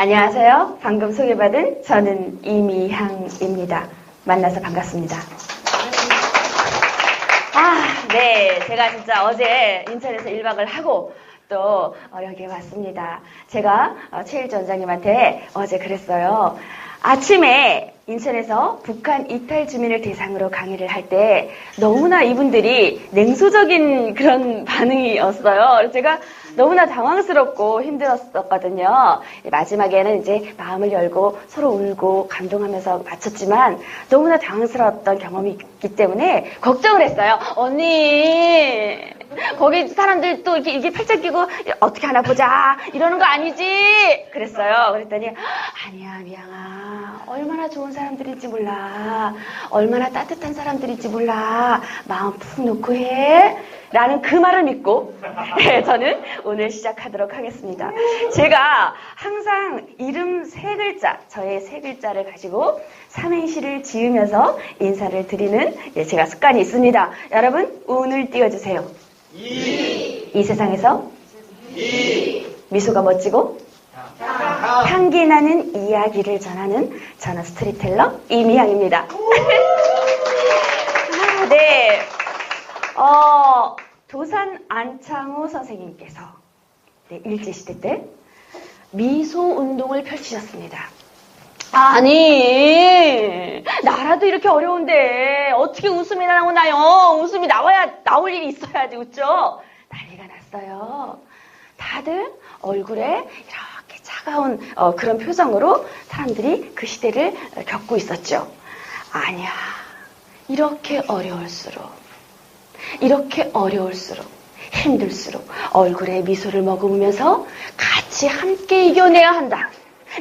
안녕하세요. 방금 소개받은 저는 이미향입니다. 만나서 반갑습니다. 네. 제가 진짜 어제 인천에서 1박을 하고 또 여기에 왔습니다. 제가 최일주 원장님한테 어제 그랬어요. 아침에 인천에서 북한 이탈 주민을 대상으로 강의를 할 때 너무나 이분들이 냉소적인 그런 반응이었어요. 그래서 제가 너무나 당황스럽고 힘들었었거든요. 마지막에는 이제 마음을 열고 서로 울고 감동하면서 마쳤지만 너무나 당황스러웠던 경험이 있기 때문에 걱정을 했어요. 언니, 거기 사람들 또 이렇게 팔짱 끼고 어떻게 하나 보자 이러는 거 아니지? 그랬어요. 그랬더니 아니야 미양아, 얼마나 좋은 사람들인지 몰라, 얼마나 따뜻한 사람들인지 몰라, 마음 푹 놓고 해 라는 그 말을 믿고 저는 오늘 시작하도록 하겠습니다. 제가 항상 이름 3글자, 저의 3글자를 가지고 삼행시를 지으면서 인사를 드리는 제가 습관이 있습니다. 여러분 오늘 띄워주세요. 이 세상에서 미소가 멋지고 향기 나는 이야기를 전하는 저는 스토리텔러 이미향입니다. 네. 도산 안창호 선생님께서 일제시대 때 미소 운동을 펼치셨습니다. 아니, 나라도 이렇게 어려운데 어떻게 웃음이 나오나요? 웃음이 나올 일이 있어야지 웃죠? 난리가 났어요. 다들 얼굴에 이렇게 차가운 그런 표정으로 사람들이 그 시대를 겪고 있었죠. 아니야, 이렇게 어려울수록 힘들수록 얼굴에 미소를 머금으면서 같이 함께 이겨내야 한다.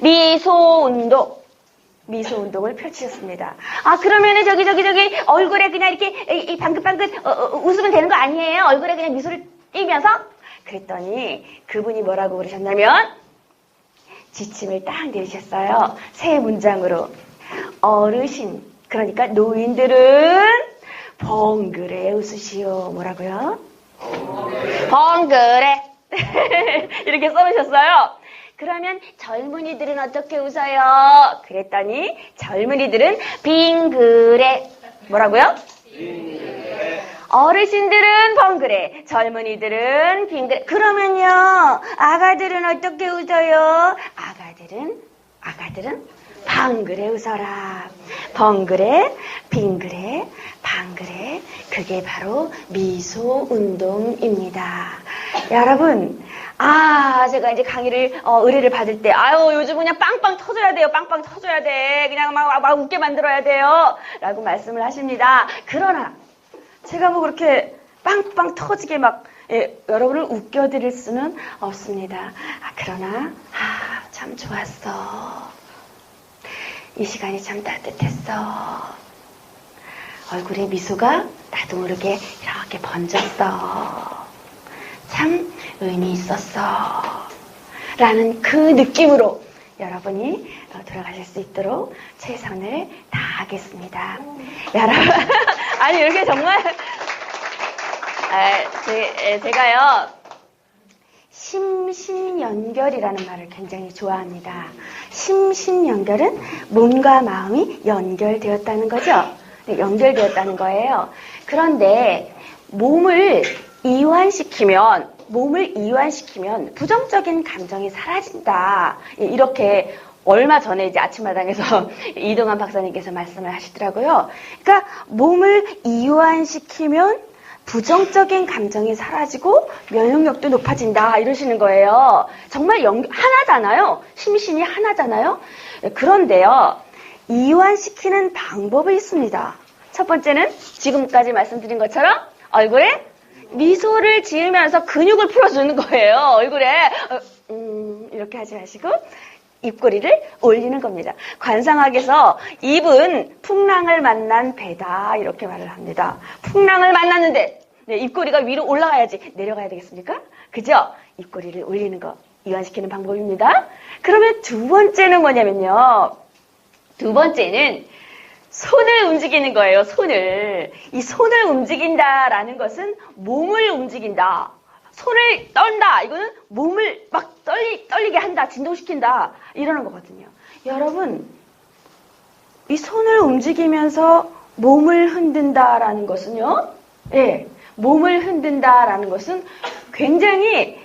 미소 운동을 펼치셨습니다. 그러면은 저기 얼굴에 그냥 이렇게 방긋방긋 웃으면 되는 거 아니에요? 얼굴에 그냥 미소를 띄면서? 그랬더니 그분이 뭐라고 그러셨냐면 지침을 딱 내리셨어요. 세 문장으로. 어르신, 그러니까 노인들은 벙그레 웃으시오. 뭐라고요? 벙그레. 이렇게 써놓으셨어요. 그러면 젊은이들은 어떻게 웃어요? 그랬더니 젊은이들은 빙그레. 뭐라고요? 빙그레. 어르신들은 벙그레, 젊은이들은 빙그레. 그러면요, 아가들은 어떻게 웃어요? 아가들은 방그레 웃어라. 벙그레, 빙그레, 방그레. 그게 바로 미소 운동입니다. 여러분, 제가 이제 강의를, 의뢰를 받을 때, 요즘 그냥 빵빵 터져야 돼요. 빵빵 터져야 돼. 그냥 막 웃게 만들어야 돼요. 라고 말씀을 하십니다. 그러나, 제가 뭐 그렇게 빵빵 터지게 여러분을 웃겨드릴 수는 없습니다. 그러나, 참 좋았어. 이 시간이 참 따뜻했어. 얼굴에 미소가 나도 모르게 이렇게 번졌어. 참 의미 있었어. 라는 그 느낌으로 여러분이 돌아가실 수 있도록 최선을 다하겠습니다. 여러분, 아니 이렇게 정말 제가요 심신연결이라는 말을 굉장히 좋아합니다. 심신연결은 몸과 마음이 연결되었다는 거죠. 연결되었다는 거예요. 그런데 몸을 이완시키면 부정적인 감정이 사라진다. 이렇게 얼마 전에 이제 아침마당에서 이동환 박사님께서 말씀을 하시더라고요. 그러니까 몸을 이완시키면 부정적인 감정이 사라지고 면역력도 높아진다 이러시는 거예요. 정말 하나잖아요. 심신이 하나잖아요. 그런데요, 이완시키는 방법이 있습니다. 첫 번째는 지금까지 말씀드린 것처럼 얼굴에 미소를 지으면서 근육을 풀어주는 거예요. 얼굴에 이렇게 하지 마시고 입꼬리를 올리는 겁니다. 관상학에서 입은 풍랑을 만난 배다 이렇게 말을 합니다. 풍랑을 만났는데 입꼬리가 위로 올라가야지 내려가야 되겠습니까? 그죠? 입꼬리를 올리는 거 이완시키는 방법입니다. 그러면 두 번째는 뭐냐면요. 두 번째는 손을 움직이는 거예요. 손을. 이 손을 움직인다라는 것은 몸을 움직인다. 손을 떤다. 이거는 몸을 막 떨리게 한다. 진동시킨다. 이러는 거거든요. 여러분, 이 손을 움직이면서 몸을 흔든다라는 것은요. 예, 몸을 흔든다라는 것은 굉장히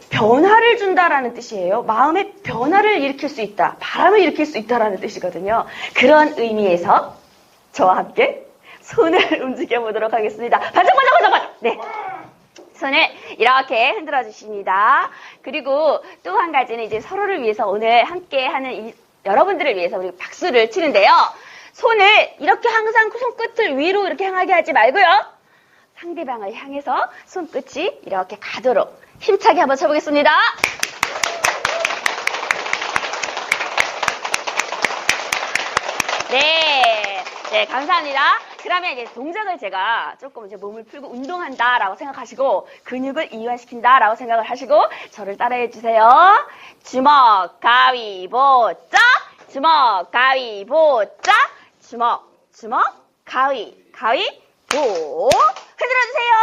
변화를 준다라는 뜻이에요. 마음의 변화를 일으킬 수 있다. 바람을 일으킬 수 있다라는 뜻이거든요. 그런 의미에서 저와 함께 손을 움직여 보도록 하겠습니다. 반짝반짝반짝. 네. 손을 이렇게 흔들어 주십니다. 그리고 또 한 가지는 이제 서로를 위해서 오늘 함께 하는 여러분들을 위해서 우리 박수를 치는데요. 손을 이렇게 항상 손끝을 위로 이렇게 향하게 하지 말고요. 상대방을 향해서 손끝이 이렇게 가도록 힘차게 한번 쳐보겠습니다. 네, 감사합니다. 그러면 이제 동작을 제가 조금 이제 몸을 풀고 운동한다라고 생각하시고 근육을 이완시킨다라고 생각을 하시고 저를 따라해 주세요. 주먹, 가위보, 짝! 주먹, 가위보, 짝! 주먹, 가위보. 흔들어주세요.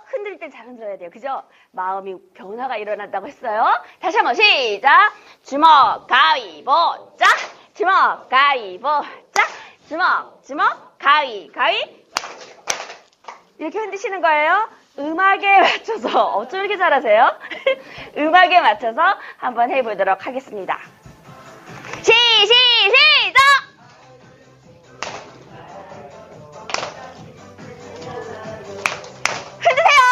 흔들 땐 잘 흔들어야 돼요. 그죠? 마음이 변화가 일어난다고 했어요. 다시 한번 시작. 주먹, 가위보, 짝! 주먹, 가위보, 짝! 주먹, 가위. 이렇게 흔드시는 거예요. 음악에 맞춰서. 어쩜 이렇게 잘하세요? 음악에 맞춰서 한번 해보도록 하겠습니다. 시작! 흔드세요!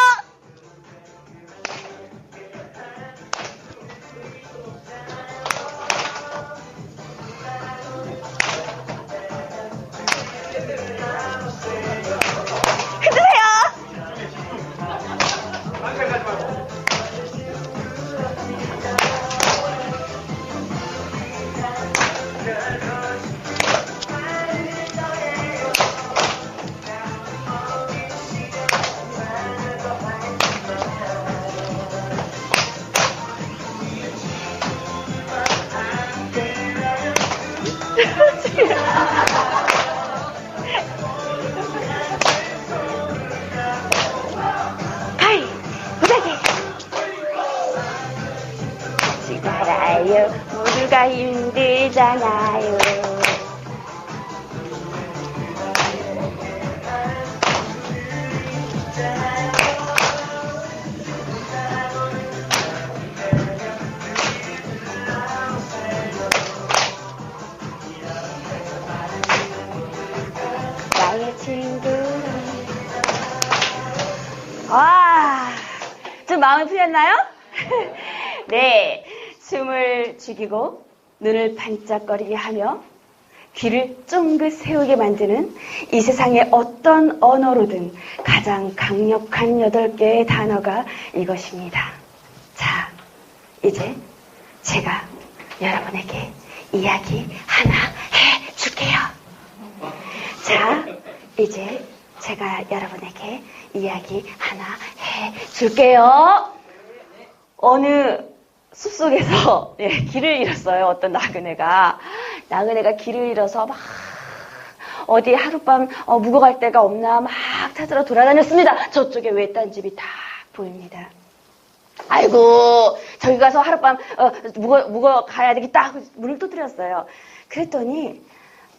가위, 무작위. 같이 살아요. 모두가 힘들잖아요. 나의 친구. 와, 좀 마음이 풀렸나요? 네, 숨을 죽이고 눈을 반짝거리게 하며 귀를 쫑긋 세우게 만드는 이 세상의 어떤 언어로든 가장 강력한 8개의 단어가 이것입니다. 자, 이제 제가 여러분에게 이야기 하나 해줄게요. 자, 이제 제가 여러분에게 이야기 하나 해줄게요. 어느 숲속에서 길을 잃었어요. 어떤 나그네가 길을 잃어서 막 어디 하룻밤 묵어갈 데가 없나 막 찾으러 돌아다녔습니다. 저쪽에 외딴 집이 딱 보입니다. 아이고 저기 가서 하룻밤 묵어 가야 되겠다 하고 문을 두드렸어요. 그랬더니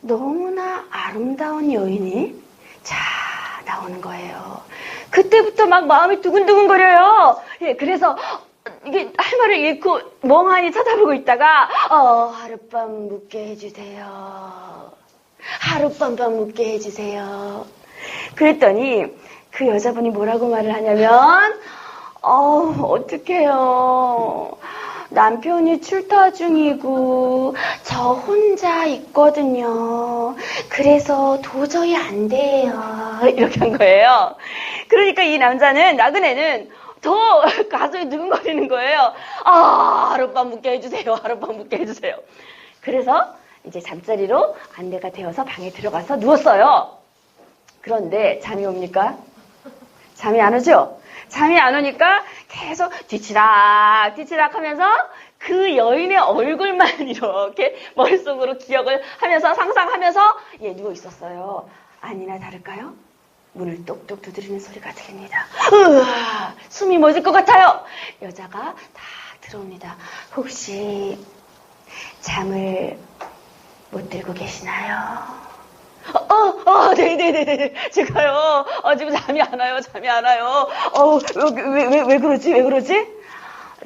너무나 아름다운 여인이 자 나오는 거예요. 그때부터 막 마음이 두근두근거려요. 예, 그래서 이게 할 말을 잃고 멍하니 쳐다보고 있다가 하룻밤 묵게 해주세요. 하룻밤 묵게 해주세요. 그랬더니 그 여자분이 뭐라고 말을 하냐면 어떡해요. 남편이 출타 중이고 저 혼자 있거든요. 그래서 도저히 안 돼요. 이렇게 한 거예요. 그러니까 이 나그네는 더 가슴이 두근거리는 거예요. 하룻밤 묵게 해주세요. 하룻밤 묵게 해주세요. 그래서 이제 잠자리로 안내가 되어서 방에 들어가서 누웠어요. 그런데 잠이 옵니까? 잠이 안 오죠? 잠이 안 오니까 계속 뒤치락 하면서 그 여인의 얼굴만 이렇게 머릿속으로 기억을 하면서 상상하면서 누워 있었어요. 아니나 다를까요? 문을 똑똑 두드리는 소리가 들립니다. 숨이 멎을 것 같아요. 여자가 딱 들어옵니다. 혹시 잠을 못 들고 계시나요? 네네네네. 제가요, 지금 잠이 안 와요. 왜 그러지?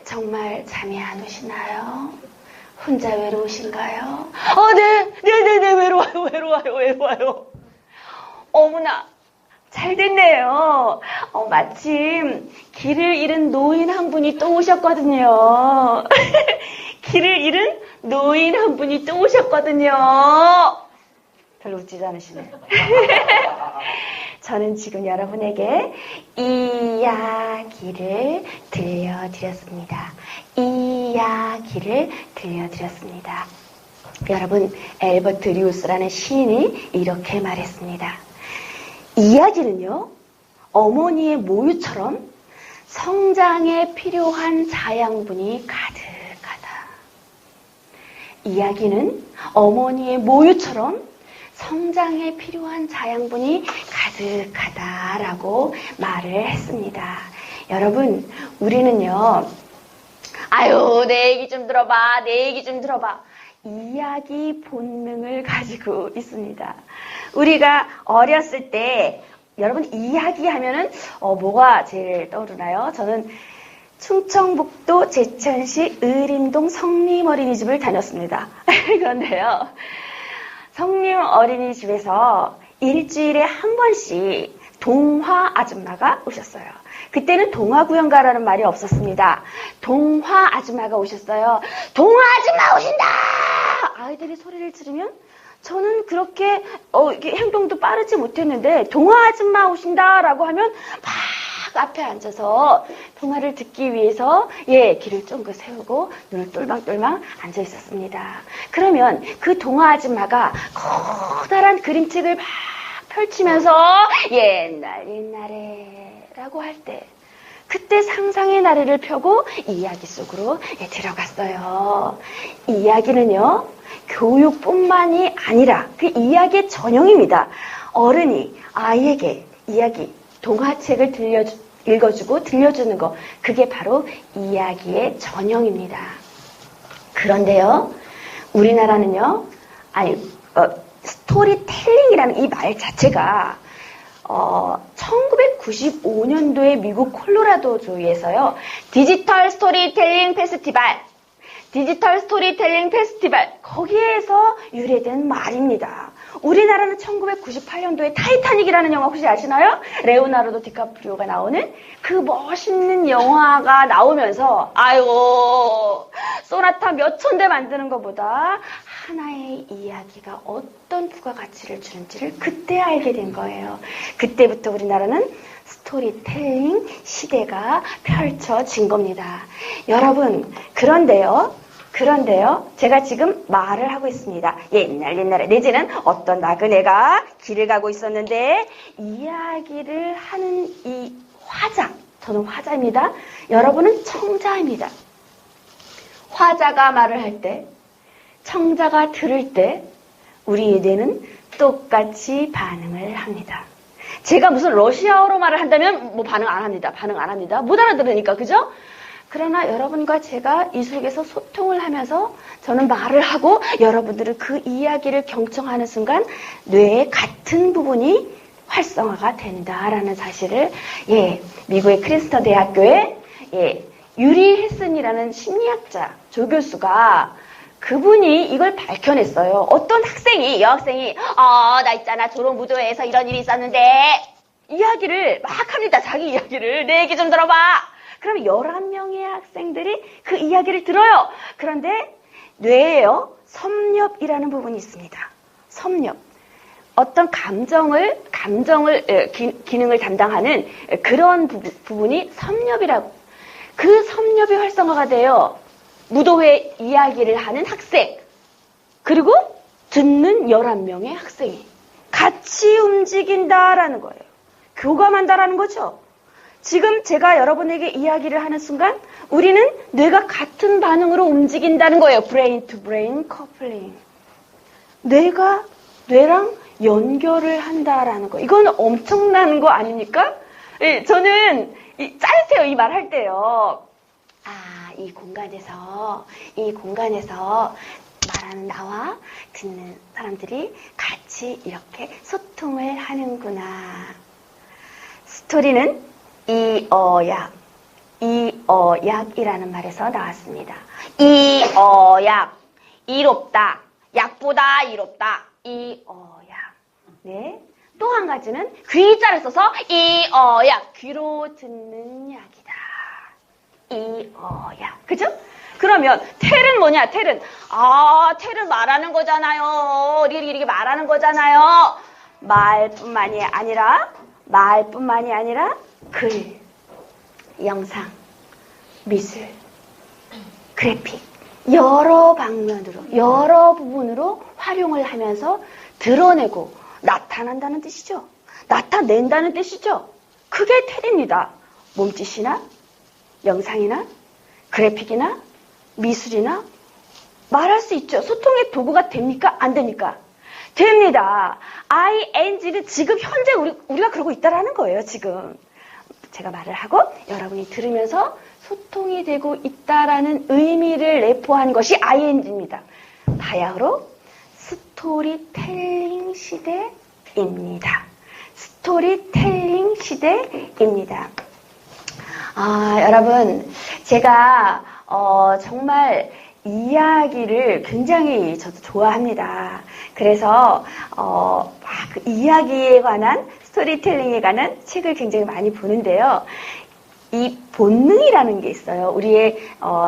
정말 잠이 안 오시나요? 혼자 외로우신가요? 네네네. 외로워요. 어머나, 잘 됐네요. 마침 길을 잃은 노인 한 분이 또 오셨거든요. 길을 잃은 노인 한 분이 또 오셨거든요. 별로 웃지도 않으시네. 저는 지금 여러분에게 이야기를 들려드렸습니다. 여러분, 엘버트 리우스라는 시인이 이렇게 말했습니다. 이야기는요, 어머니의 모유처럼 성장에 필요한 자양분이 가득하다. 이야기는 어머니의 모유처럼 성장에 필요한 자양분이 가득하다라고 말을 했습니다. 여러분, 우리는요, 내 얘기 좀 들어봐. 이야기 본능을 가지고 있습니다. 우리가 어렸을 때, 여러분, 이야기하면은, 뭐가 제일 떠오르나요? 저는 충청북도 제천시 의림동 성림 어린이집을 다녔습니다. 그런데요, 성림 어린이집에서 일주일에 한 번씩 동화 아줌마가 오셨어요. 그때는 동화구연가라는 말이 없었습니다. 동화 아줌마가 오셨어요. 동화 아줌마 오신다! 아이들이 소리를 지르면 저는 그렇게 행동도 빠르지 못했는데 동화 아줌마 오신다라고 하면 막 앞에 앉아서 동화를 듣기 위해서 길을 쫑긋 세우고 눈을 똘망똘망 앉아 있었습니다. 그러면 그 동화 아줌마가 커다란 그림책을 막 펼치면서 옛날에 라고 할 때 그때 상상의 나래를 펴고 이야기 속으로 들어갔어요. 이야기는요, 교육뿐만이 아니라 그 이야기의 전형입니다. 어른이 아이에게 이야기, 동화책을 읽어주고 들려주는 거, 그게 바로 이야기의 전형입니다. 그런데요, 우리나라는요, 스토리텔링이라는 이 말 자체가 1995년도에 미국 콜로라도 주에서요, 디지털 스토리텔링 페스티벌, 거기에서 유래된 말입니다. 우리나라는 1998년도에 타이타닉이라는 영화 혹시 아시나요? 레오나르도 디카프리오가 나오는 그 멋있는 영화가 나오면서 소나타 몇 천 대 만드는 것보다 하나의 이야기가 어떤 부가가치를 주는지를 그때 알게 된 거예요. 그때부터 우리나라는 스토리텔링 시대가 펼쳐진 겁니다. 여러분, 그런데요, 제가 지금 말을 하고 있습니다. 옛날에 내지는 어떤 나그네가 길을 가고 있었는데 이야기를 하는 이 화자, 저는 화자입니다. 여러분은 청자입니다. 화자가 말을 할 때, 청자가 들을 때 우리의 뇌는 똑같이 반응을 합니다. 제가 무슨 러시아어로 말을 한다면 반응 안 합니다. 못 알아들으니까, 그죠? 그러나 여러분과 제가 이 속에서 소통을 하면서 저는 말을 하고 여러분들은 그 이야기를 경청하는 순간 뇌의 같은 부분이 활성화가 된다라는 사실을 미국의 크린스턴 대학교의 유리 헬슨이라는 심리학자 조교수가 그분이 이걸 밝혀냈어요. 어떤 여학생이 나 있잖아, 조롱무도회에서 이런 일이 있었는데 이야기를 막 합니다. 자기 이야기를. 내 얘기 좀 들어봐. 그럼 11명의 학생들이 그 이야기를 들어요. 그런데 뇌에요, 섭렵이라는 부분이 있습니다. 섭렵. 어떤 기능을 담당하는 그런 부분이 섭렵이라고. 그 섭렵이 활성화가 돼요. 무도회 이야기를 하는 학생, 그리고 듣는 11명의 학생이 같이 움직인다라는 거예요. 교감한다라는 거죠. 지금 제가 여러분에게 이야기를 하는 순간 우리는 뇌가 같은 반응으로 움직인다는 거예요. 브레인 투 브레인 커플링. 뇌랑 연결을 한다라는 거. 이건 엄청난 거 아닙니까? 예, 저는 짜릿해요. 이 말 할 때요. 아, 이 공간에서 말하는 나와 듣는 사람들이 같이 이렇게 소통을 하는구나. 스토리는 이어약이라는 말에서 나왔습니다. 이어약, 이롭다, 약보다 이롭다, 이어약. 네. 또 한 가지는 귀자를 써서 이어약, 귀로 듣는 약이다. 이어약. 그죠? 그러면 텔은 뭐냐? 텔은 텔은 말하는 거잖아요. 이렇게 말하는 거잖아요. 말뿐만이 아니라 글, 영상, 미술, 그래픽 여러 방면으로 여러 부분으로 활용을 하면서 드러내고 나타난다는 뜻이죠. 나타낸다는 뜻이죠. 그게 텔입니다. 몸짓이나 영상이나 그래픽이나 미술이나 말할 수 있죠. 소통의 도구가 됩니까? 안 됩니까? 됩니다. ing는 지금 현재 우리가 그러고 있다라는 거예요. 지금 제가 말을 하고 여러분이 들으면서 소통이 되고 있다라는 의미를 내포한 것이 ing입니다. 바야흐로 스토리텔링 시대입니다. 스토리텔링 시대입니다. 여러분, 제가 정말 이야기를 굉장히 저도 좋아합니다. 그래서 그 이야기에 관한 스토리텔링에 관한 책을 굉장히 많이 보는데요. 이 본능이라는 게 있어요. 우리의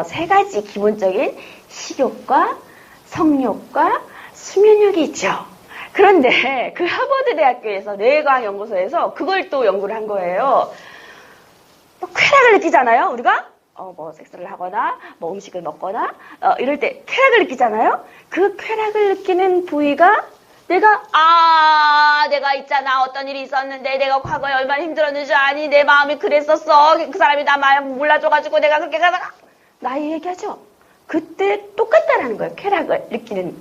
세 가지 기본적인 식욕과 성욕과 수면욕이 있죠. 그런데 그 하버드 대학교에서 뇌과학연구소에서 그걸 또 연구를 한 거예요. 쾌락을 느끼잖아요, 우리가? 섹스를 하거나, 음식을 먹거나, 이럴 때 쾌락을 느끼잖아요? 그 쾌락을 느끼는 부위가 내가 있잖아. 어떤 일이 있었는데 내가 과거에 얼마나 힘들었는지 아니? 내 마음이 그랬었어. 그 사람이 나 마음 몰라줘가지고 내가 그렇게 가다가 나이 얘기하죠. 그때 똑같다라는 거예요. 쾌락을 느끼는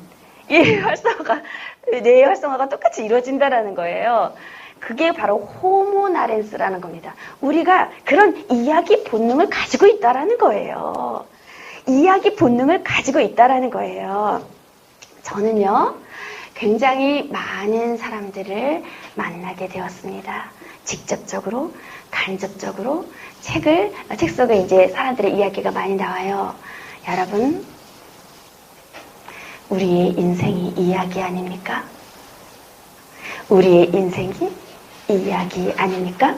이 활성화가, 뇌의 활성화가 똑같이 이루어진다라는 거예요. 그게 바로 호모나렌스라는 겁니다. 우리가 그런 이야기 본능을 가지고 있다라는 거예요. 이야기 본능을 가지고 있다라는 거예요. 저는요, 굉장히 많은 사람들을 만나게 되었습니다. 직접적으로, 간접적으로 책 속에 이제 사람들의 이야기가 많이 나와요. 여러분, 우리의 인생이 이야기 아닙니까? 우리의 인생이 이야기 아닙니까?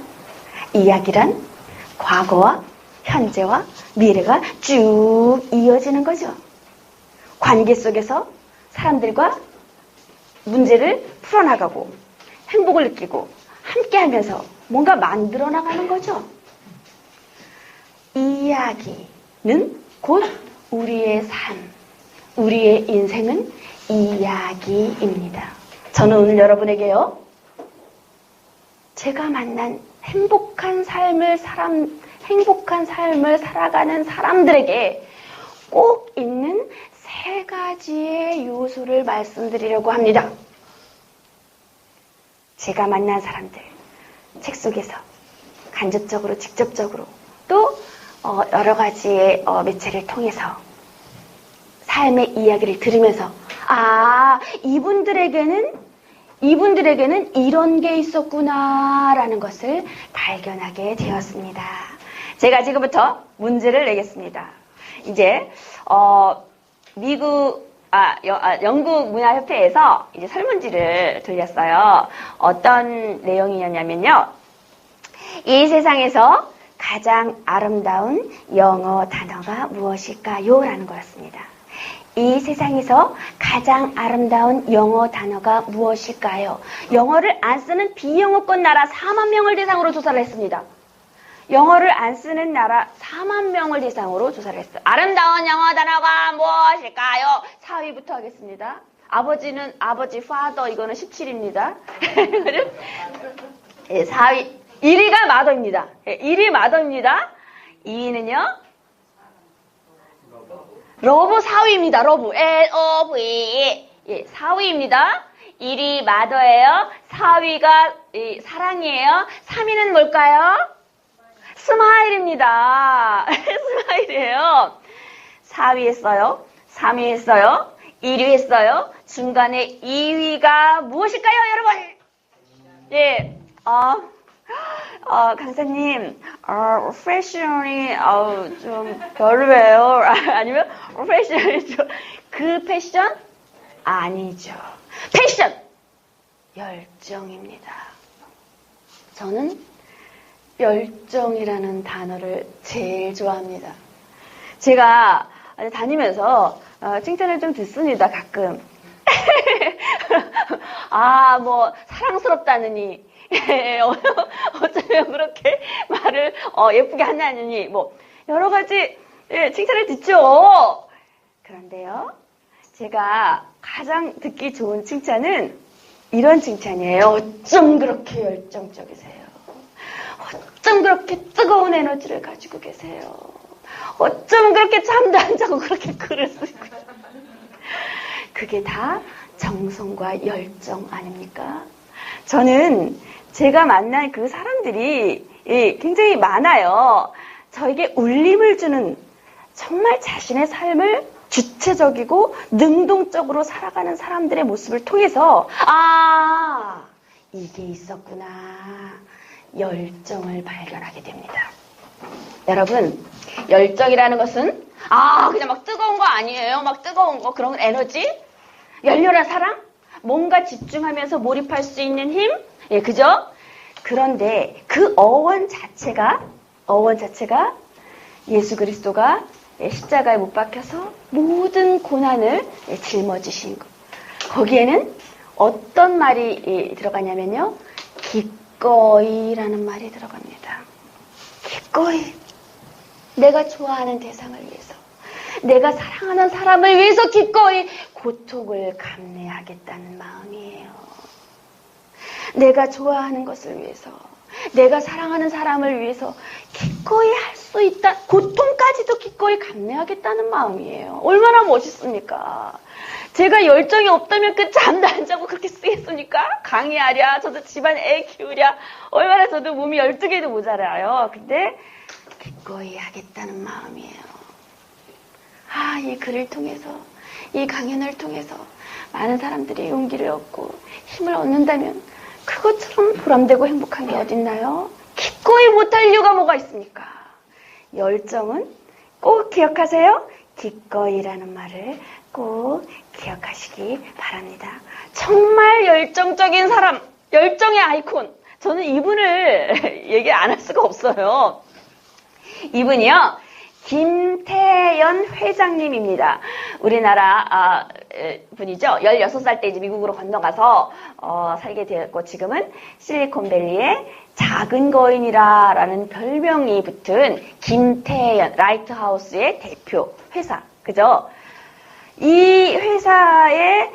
이야기란 과거와 현재와 미래가 쭉 이어지는 거죠. 관계 속에서 사람들과 문제를 풀어나가고 행복을 느끼고 함께하면서 뭔가 만들어 나가는 거죠. 이야기는 곧 우리의 삶, 우리의 인생은 이야기입니다. 저는 오늘 여러분에게요, 제가 만난 행복한 삶을 살아가는 사람들에게 꼭 있는 세 가지의 요소를 말씀드리려고 합니다. 제가 만난 사람들, 책 속에서 간접적으로, 직접적으로, 또 여러 가지의 매체를 통해서 삶의 이야기를 들으면서 이분들에게는 이런 게 있었구나라는 것을 발견하게 되었습니다. 제가 지금부터 문제를 내겠습니다. 이제 영국 문화협회에서 이제 설문지를 돌렸어요. 어떤 내용이었냐면요. 이 세상에서 가장 아름다운 영어 단어가 무엇일까요? 라는 거였습니다. 이 세상에서 가장 아름다운 영어 단어가 무엇일까요? 영어를 안 쓰는 비영어권 나라 4만 명을 대상으로 조사를 했습니다. 영어를 안 쓰는 나라 4만 명을 대상으로 조사를 했어요. 아름다운 영어 단어가 무엇일까요? 4위부터 하겠습니다. 아버지, father, 이거는 17입니다. 4위. 1위가 마더입니다. 1위 마더입니다. 2위는요? 러브 4위입니다. 러브. L-O-V-E. 4위입니다. 1위 마더예요. 4위가 사랑이에요. 3위는 뭘까요? 스마일입니다. 스마일이에요. 4위 했어요. 3위 했어요. 1위 했어요. 중간에 2위가 무엇일까요, 여러분? 예, 강사님, 패션이, 좀 별로예요. 아니면, 패션이 좀, 그 패션? 아니죠. 패션! 열정입니다. 저는 열정이라는 단어를 제일 좋아합니다. 제가 다니면서 칭찬을 좀 듣습니다, 가끔. 사랑스럽다느니, 어쩌면 그렇게 말을 예쁘게 하냐느니, 여러 가지 칭찬을 듣죠. 그런데요, 제가 가장 듣기 좋은 칭찬은 이런 칭찬이에요. 어쩜 그렇게 열정적이세요? 어쩜 그렇게 뜨거운 에너지를 가지고 계세요? 어쩜 그렇게 잠도 안 자고 그렇게 글을 쓰고. 그게 다 정성과 열정 아닙니까? 저는 제가 만난 그 사람들이 굉장히 많아요. 저에게 울림을 주는 정말 자신의 삶을 주체적이고 능동적으로 살아가는 사람들의 모습을 통해서 이게 있었구나. 열정을 발견하게 됩니다. 여러분, 열정이라는 것은 그냥 막 뜨거운 거 아니에요. 막 뜨거운 거, 그런 에너지, 열렬한 사랑, 뭔가 집중하면서 몰입할 수 있는 힘, 그죠? 그런데 그 어원 자체가 예수 그리스도가 십자가에 못 박혀서 모든 고난을 짊어지신 것. 거기에는 어떤 말이 들어가냐면요. 기꺼이라는 말이 들어갑니다. 기꺼이. 내가 좋아하는 대상을 위해서, 내가 사랑하는 사람을 위해서 기꺼이 고통을 감내하겠다는 마음이에요. 내가 좋아하는 것을 위해서, 내가 사랑하는 사람을 위해서 기꺼이 할 수 있다. 고통까지도 기꺼이 감내하겠다는 마음이에요. 얼마나 멋있습니까? 제가 열정이 없다면 그 잠도 안 자고 그렇게 쓰겠습니까? 강의하랴, 저도 집안 애 키우랴, 얼마나 저도 몸이 12개도 모자라요. 근데 기꺼이 하겠다는 마음이에요. 이 글을 통해서, 이 강연을 통해서 많은 사람들이 용기를 얻고 힘을 얻는다면 그것처럼 보람되고 행복한 게 어딨나요? 기꺼이 못할 이유가 뭐가 있습니까? 열정은 꼭 기억하세요. 기꺼이라는 말을 꼭 기억하시기 바랍니다. 정말 열정적인 사람, 열정의 아이콘. 저는 이분을 얘기 안 할 수가 없어요. 이분이요, 김태연 회장님입니다. 우리나라 분이죠. 16살 때 이제 미국으로 건너가서 살게 되었고, 지금은 실리콘밸리의 작은 거인이라는 별명이 붙은 김태연 라이트하우스의 대표 회사, 그죠? 이 회사의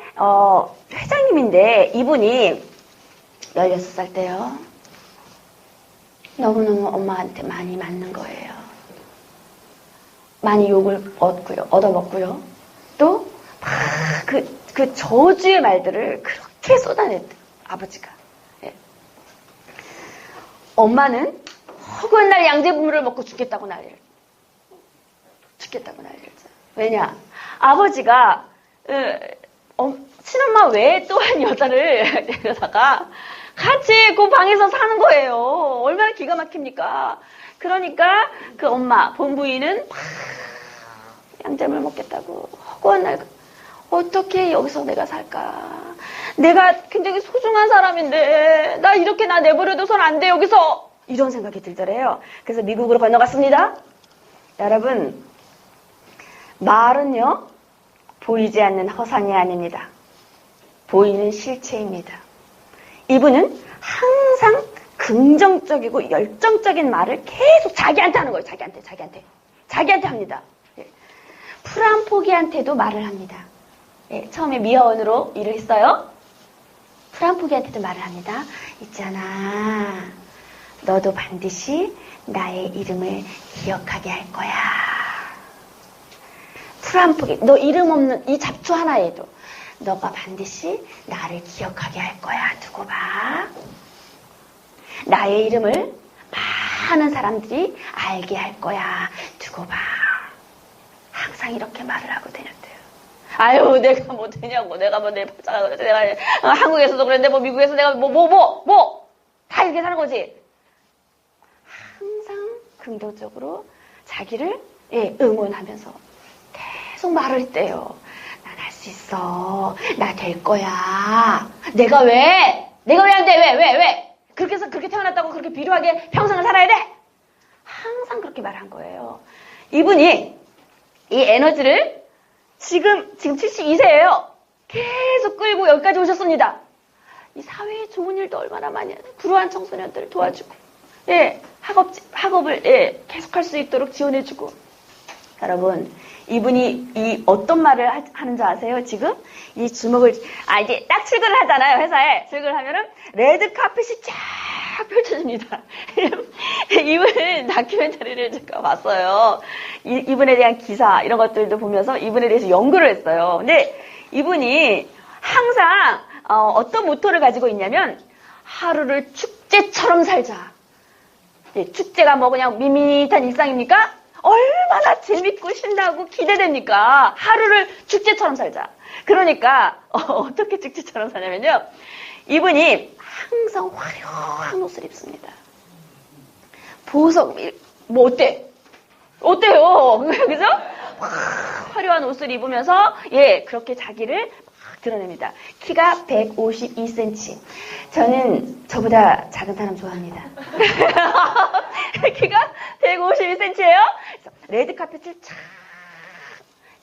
회장님인데, 이분이 16살 때요, 너무너무 엄마한테 많이 맞는 거예요. 많이 욕을 얻어먹고요. 또, 막 그 저주의 말들을 그렇게 쏟아냈대, 아버지가. 예. 엄마는 허구한 날 양제부물을 먹고 죽겠다고 난리를. 왜냐? 아버지가, 친엄마 외에 또 한 여자를 데려다가 같이 그 방에서 사는 거예요. 얼마나 기가 막힙니까? 그러니까 그 엄마, 본부인은 막 양잼을 먹겠다고 허구한 날 어떻게 여기서 내가 살까? 내가 굉장히 소중한 사람인데 나 이렇게 나 내버려둬선 안 돼 여기서. 이런 생각이 들더래요. 그래서 미국으로 건너갔습니다. 여러분, 말은요 보이지 않는 허상이 아닙니다. 보이는 실체입니다. 이분은 항상 긍정적이고 열정적인 말을 계속 자기한테 하는 거예요. 자기한테 합니다. 예. 프란포기한테도 말을 합니다. 예, 처음에 미화원으로 일을 했어요. 프란포기한테도 말을 합니다. 있잖아, 너도 반드시 나의 이름을 기억하게 할 거야. 프란포기, 너 이름 없는 이 잡초 하나에도 너가 반드시 나를 기억하게 할 거야. 두고 봐. 나의 이름을 많은 사람들이 알게 할 거야. 두고 봐. 항상 이렇게 말을 하고 다녔대요. 아유, 내가 뭐 되냐고. 내가 뭐 내 팔자가 그랬지. 내가 한국에서도 그랬는데 뭐 미국에서 내가 다 이렇게 사는 거지. 항상 긍정적으로 자기를 응원하면서 계속 말을 했대요. 난 할 수 있어. 나 될 거야. 내가 왜 안 돼? 왜? 그렇게 해서 그렇게 태어났다고 그렇게 비루하게 평생을 살아야 돼? 항상 그렇게 말한 거예요. 이분이 이 에너지를 지금 72세예요. 계속 끌고 여기까지 오셨습니다. 이 사회에 좋은 일도 얼마나 많이 해요. 불우한 청소년들 도와주고, 학업을 계속할 수 있도록 지원해주고. 여러분, 이분이 이 어떤 말을 하는지 아세요? 지금 이 주먹을 이제 딱 출근을 하잖아요. 회사에 출근을 하면은 레드 카펫이 쫙 펼쳐집니다. 이분 다큐멘터리를 제가 봤어요. 이분에 대한 기사 이런 것들도 보면서 이분에 대해서 연구를 했어요. 근데 이분이 항상 어떤 모토를 가지고 있냐면 하루를 축제처럼 살자. 축제가 뭐 그냥 밋밋한 일상입니까? 얼마나 재밌고 신나고 기대됩니까? 하루를 축제처럼 살자. 그러니까 어떻게 축제처럼 사냐면요. 이분이 항상 화려한 옷을 입습니다. 보석, 뭐 어때요? 그죠? 화려한 옷을 입으면서 그렇게 자기를 막 드러냅니다. 키가 152cm. 저는 저보다 작은 사람 좋아합니다. 키가 152cm예요. 레드카펫을 쫙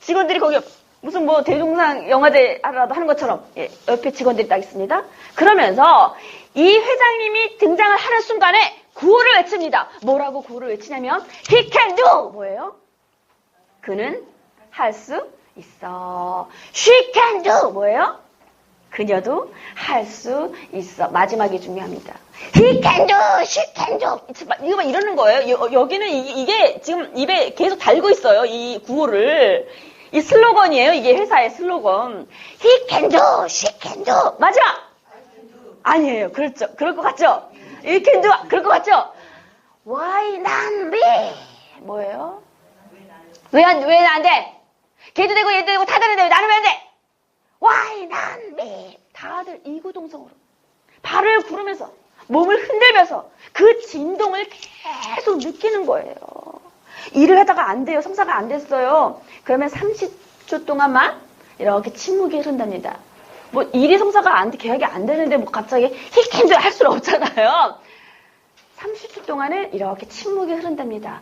직원들이 거기 무슨 뭐 대종상 영화제 하는 것처럼 옆에 직원들이 딱 있습니다. 그러면서 이 회장님이 등장을 하는 순간에 구호를 외칩니다. 뭐라고 구호를 외치냐면 He can do! 뭐예요? 그는 할 수 있어. She can do! 뭐예요? 그녀도 할 수 있어. 마지막이 중요합니다. He can do! She can do! 이거 막 이러는 거예요. 여기는 이게 지금 입에 계속 달고 있어요. 이 구호를. 이 슬로건이에요. 이게 회사의 슬로건. He can do! She can do! 맞아? 아니에요. 그렇죠. 그럴 것 같죠? He can do! 그럴 것 같죠? Why not me? 뭐예요? 왜 안 돼? 걔도 되고 얘도 되고 다 되는데 왜 나는 왜 안 돼? Why not me? 다들 이구동성으로 발을 구르면서 몸을 흔들면서 그 진동을 계속 느끼는 거예요. 일을 하다가 안 돼요. 성사가 안 됐어요. 그러면 30초 동안만 이렇게 침묵이 흐른답니다. 뭐 일이 성사가 안 돼, 계약이 안 되는데 뭐 갑자기 히캔도 할 수는 없잖아요. 30초 동안은 이렇게 침묵이 흐른답니다.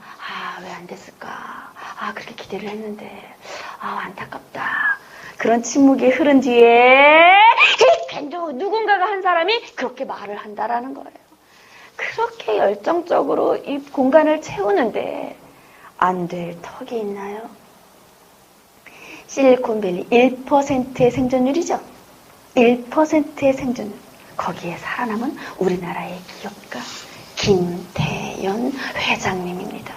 왜 안 됐을까? 그렇게 기대를 했는데 안타깝다. 그런 침묵이 흐른 뒤에 히캔도 누군가가 한 사람이 그렇게 말을 한다라는 거예요. 그렇게 열정적으로 이 공간을 채우는데 안 될 턱이 있나요? 실리콘밸리 1%의 생존율이죠. 1%의 생존율. 거기에 살아남은 우리나라의 기업가 김태연 회장님입니다.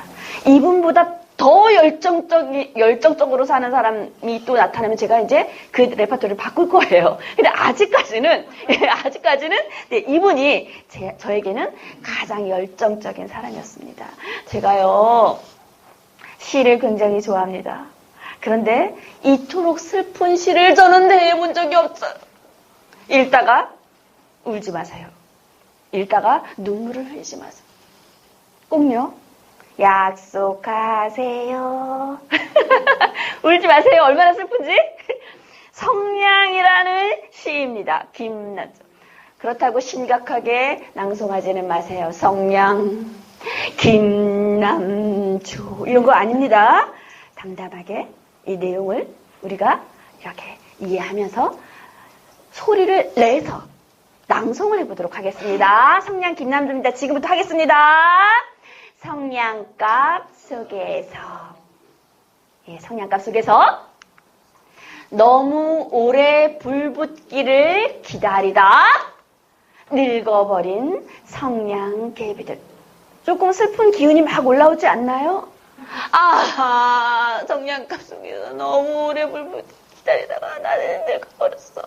이분보다 더 열정적으로 사는 사람이 또 나타나면 제가 이제 그 레퍼토리를 바꿀 거예요. 근데 아직까지는 이분이 저에게는 가장 열정적인 사람이었습니다. 제가요, 시를 굉장히 좋아합니다. 그런데 이토록 슬픈 시를 저는 내본 적이 없어요. 읽다가 울지 마세요. 읽다가 눈물을 흘리지 마세요. 꼭요. 약속하세요. 울지 마세요. 얼마나 슬픈지. 성냥이라는 시입니다. 김남주. 그렇다고 심각하게 낭송하지는 마세요. 성냥, 김남주 이런 거 아닙니다. 담담하게 이 내용을 우리가 이렇게 이해하면서 소리를 내서 낭송을 해보도록 하겠습니다. 성냥 김남주입니다. 지금부터 하겠습니다. 성냥갑 속에서 성냥갑 속에서 너무 오래 불붙기를 기다리다 늙어버린 성냥개비들. 조금 슬픈 기운이 막 올라오지 않나요? 성냥갑 속에서 너무 오래 불붙기 기다리다가 나는 늙어버렸어.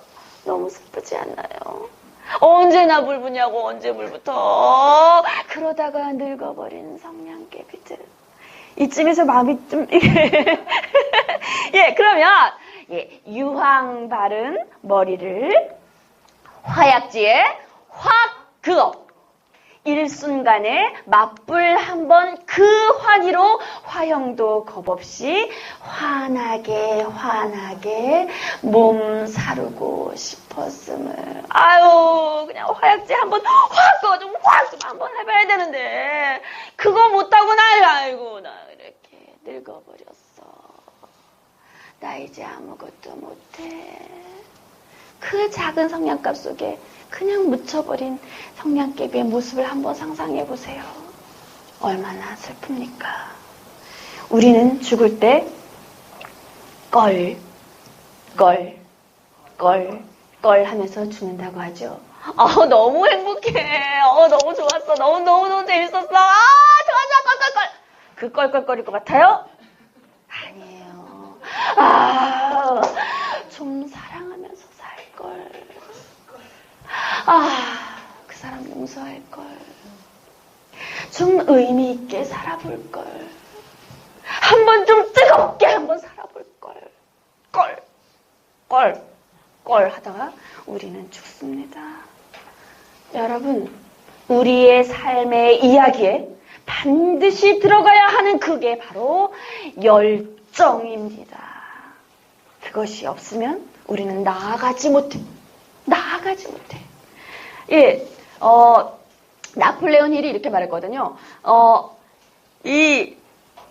너무 슬프지 않나요? 언제나 물 부냐고, 언제 물부터. 그러다가 늙어버린 성냥개비들. 이쯤에서 마음이 좀, 예, 그러면, 예, 유황 바른 머리를 화약지에 확 그어. 일순간에 맞불 한번 그 환희로 화형도 겁없이 환하게 몸 사르고 싶었음을. 아유, 그냥 화약지 한번 확 그어 좀 확 좀 한번 해봐야 되는데 그거 못하고 아이고 나 이렇게 늙어버렸어. 나 이제 아무것도 못해. 그 작은 성냥갑 속에 그냥 묻혀버린 성냥개비의 모습을 한번 상상해 보세요. 얼마나 슬픕니까? 우리는 죽을 때 껄 하면서 죽는다고 하죠. 너무 행복해. 너무 좋았어. 너무 재밌었어. 좋아. 껄. 그 껄껄거릴 것 같아요? 아니에요. 좀 사랑하면서 살걸. 그 사람 용서할걸. 좀 의미 있게 살아볼걸. 한번 좀 뜨겁게 한번 살아볼걸. 껄 하다가 우리는 죽습니다. 여러분, 우리의 삶의 이야기에 반드시 들어가야 하는 그게 바로 열정입니다. 그것이 없으면 우리는 나아가지 못해. 예, 나폴레온 힐이 이렇게 말했거든요. 이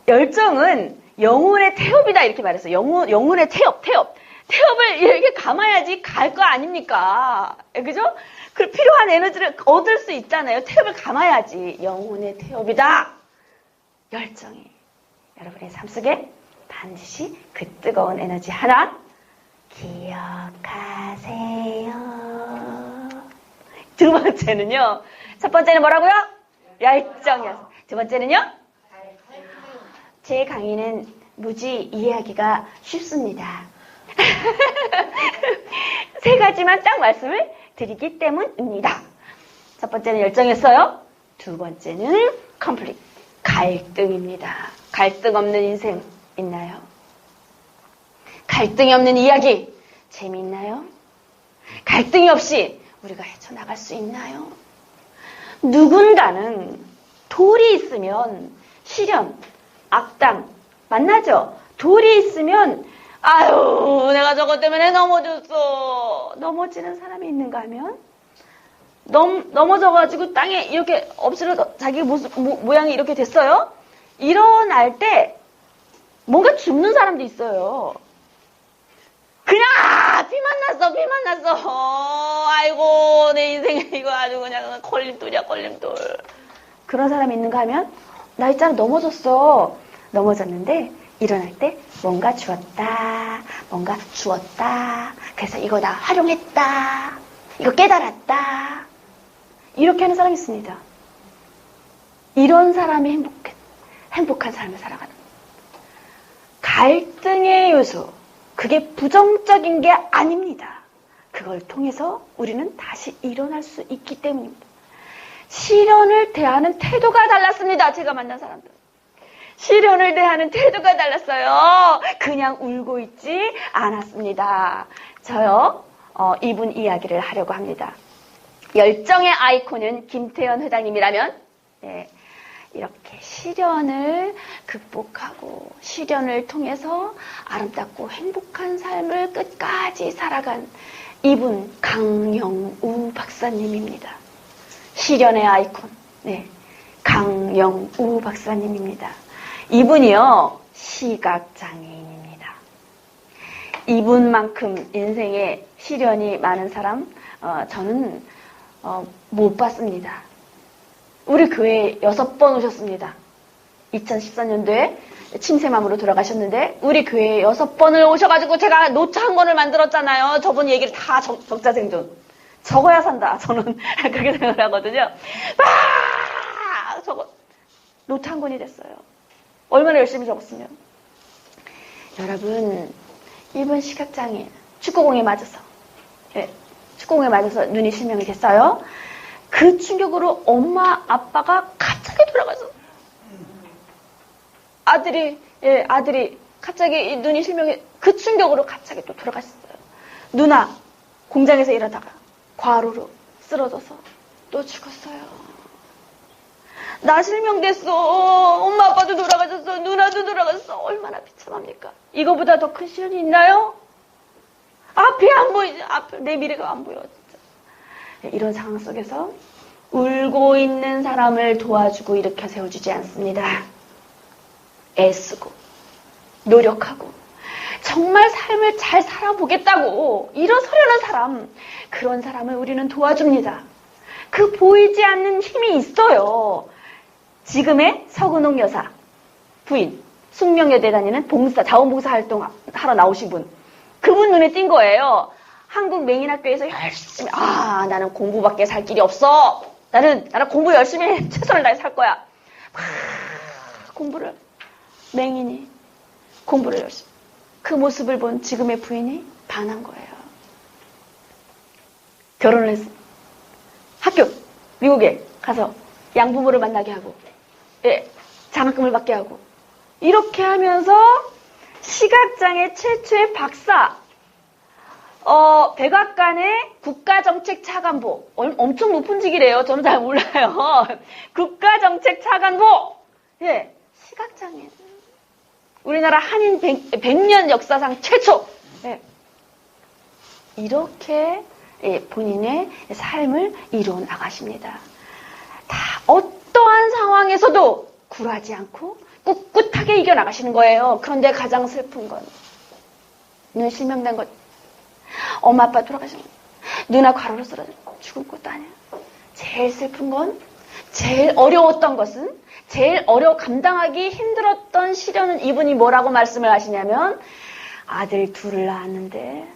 열정은 영혼의 태엽이다 이렇게 말했어요. 영혼의 태엽을 이렇게 감아야지 갈 거 아닙니까? 그죠? 그 필요한 에너지를 얻을 수 있잖아요. 태엽을 감아야지. 영혼의 태엽이다. 열정이 여러분의 삶 속에 반드시 그 뜨거운 에너지 하나 기억하세요. 두 번째는요. 첫 번째는 뭐라고요? 열정이었어요. 두 번째는요? 제 강의는 무지 이해하기가 쉽습니다. 세 가지만 딱 말씀을 드리기 때문입니다. 첫 번째는 열정이었어요. 두 번째는 컴플릭, 갈등입니다. 갈등 없는 인생 있나요? 갈등이 없는 이야기 재미있나요? 갈등이 없이 우리가 헤쳐나갈 수 있나요? 누군가는 돌이 있으면 시련, 악당 만나죠? 돌이 있으면 아유 내가 저것 때문에 넘어졌어. 넘어지는 사람이 있는가 하면 넘어져가지고 땅에 이렇게 엎드려 자기 모양이 이렇게 됐어요. 일어날 때 뭔가 죽는 사람도 있어요. 그냥 피만 났어. 아이고 내 인생에 이거 아주 그냥 걸림돌이야. 그런 사람이 있는가 하면 나 있잖아 넘어졌는데 일어날 때 뭔가 주었다. 그래서 이거 나 활용했다. 이거 깨달았다. 이렇게 하는 사람이 있습니다. 이런 사람이 행복한 삶을 살아가는 거예요. 갈등의 요소, 그게 부정적인 게 아닙니다. 그걸 통해서 우리는 다시 일어날 수 있기 때문입니다. 시련을 대하는 태도가 달랐습니다. 제가 만난 사람들. 시련을 대하는 태도가 달랐어요. 그냥 울고 있지 않았습니다. 저요, 이분 이야기를 하려고 합니다. 열정의 아이콘은 김태현 회장님이라면, 네, 이렇게 시련을 극복하고 시련을 통해서 아름답고 행복한 삶을 끝까지 살아간 이분 강영우 박사님입니다. 시련의 아이콘, 네, 강영우 박사님입니다. 이분이요, 시각장애인입니다. 이분만큼 인생에 시련이 많은 사람, 저는 못 봤습니다. 우리 교회에 6번 오셨습니다. 2014년도에 침샘암으로 돌아가셨는데 우리 교회에 6번을 오셔가지고 제가 노트 한 권을 만들었잖아요. 저번 얘기를 다 적자생존. 적어야 산다. 저는 그렇게 생각을 하거든요. 노트 한 권이 됐어요. 얼마나 열심히 적었으면. 여러분, 이번 시각장애인 축구공에 맞아서, 예, 축구공에 맞아서 눈이 실명이 됐어요. 그 충격으로 엄마 아빠가 갑자기 돌아가서 아들이 갑자기 눈이 실명이 그 충격으로 갑자기 또 돌아갔어요. 누나 공장에서 일하다가 과로로 쓰러져서 또 죽었어요. 나 실명됐어. 엄마 아빠도 돌아가셨어. 누나도 돌아갔어. 얼마나 비참합니까? 이거보다 더 큰 시련이 있나요? 앞이 안 보이지. 내 미래가 안 보여. 진짜. 이런 상황 속에서 울고 있는 사람을 도와주고 일으켜 세워주지 않습니다. 애쓰고 노력하고 정말 삶을 잘 살아보겠다고 일어서려는 사람, 그런 사람을 우리는 도와줍니다. 그 보이지 않는 힘이 있어요. 지금의 서근옥 여사 부인, 숙명여대 다니는 자원봉사 활동하러 나오신 분, 그분 눈에 띈 거예요. 한국 맹인학교에서 열심히, 나는 공부밖에 살 길이 없어. 나는 공부 열심히 해. 최선을 다해 살 거야. 공부를, 맹인이 공부를 열심히. 그 모습을 본 지금의 부인이 반한 거예요. 결혼을 했어. 학교, 미국에 가서 양부모를 만나게 하고, 장학금을 받게 하고, 이렇게 하면서 시각장애 최초의 박사, 백악관의 국가정책차관보, 엄청 높은 직이래요. 저는 잘 몰라요. 국가정책차관보, 시각장애. 우리나라 한인 100년 역사상 최초. 이렇게 본인의 삶을 이루어 나가십니다. 다 어떠한 상황에서도 굴하지 않고 꿋꿋하게 이겨나가시는 거예요. 그런데 가장 슬픈 건 눈 실명된 것, 엄마 아빠 돌아가신 것, 누나 과로로 쓰러져 죽은 것도 아니야. 제일 슬픈 건, 제일 어려웠던 것은, 제일 감당하기 힘들었던 시련은 이분이 뭐라고 말씀을 하시냐면, 아들 둘을 낳았는데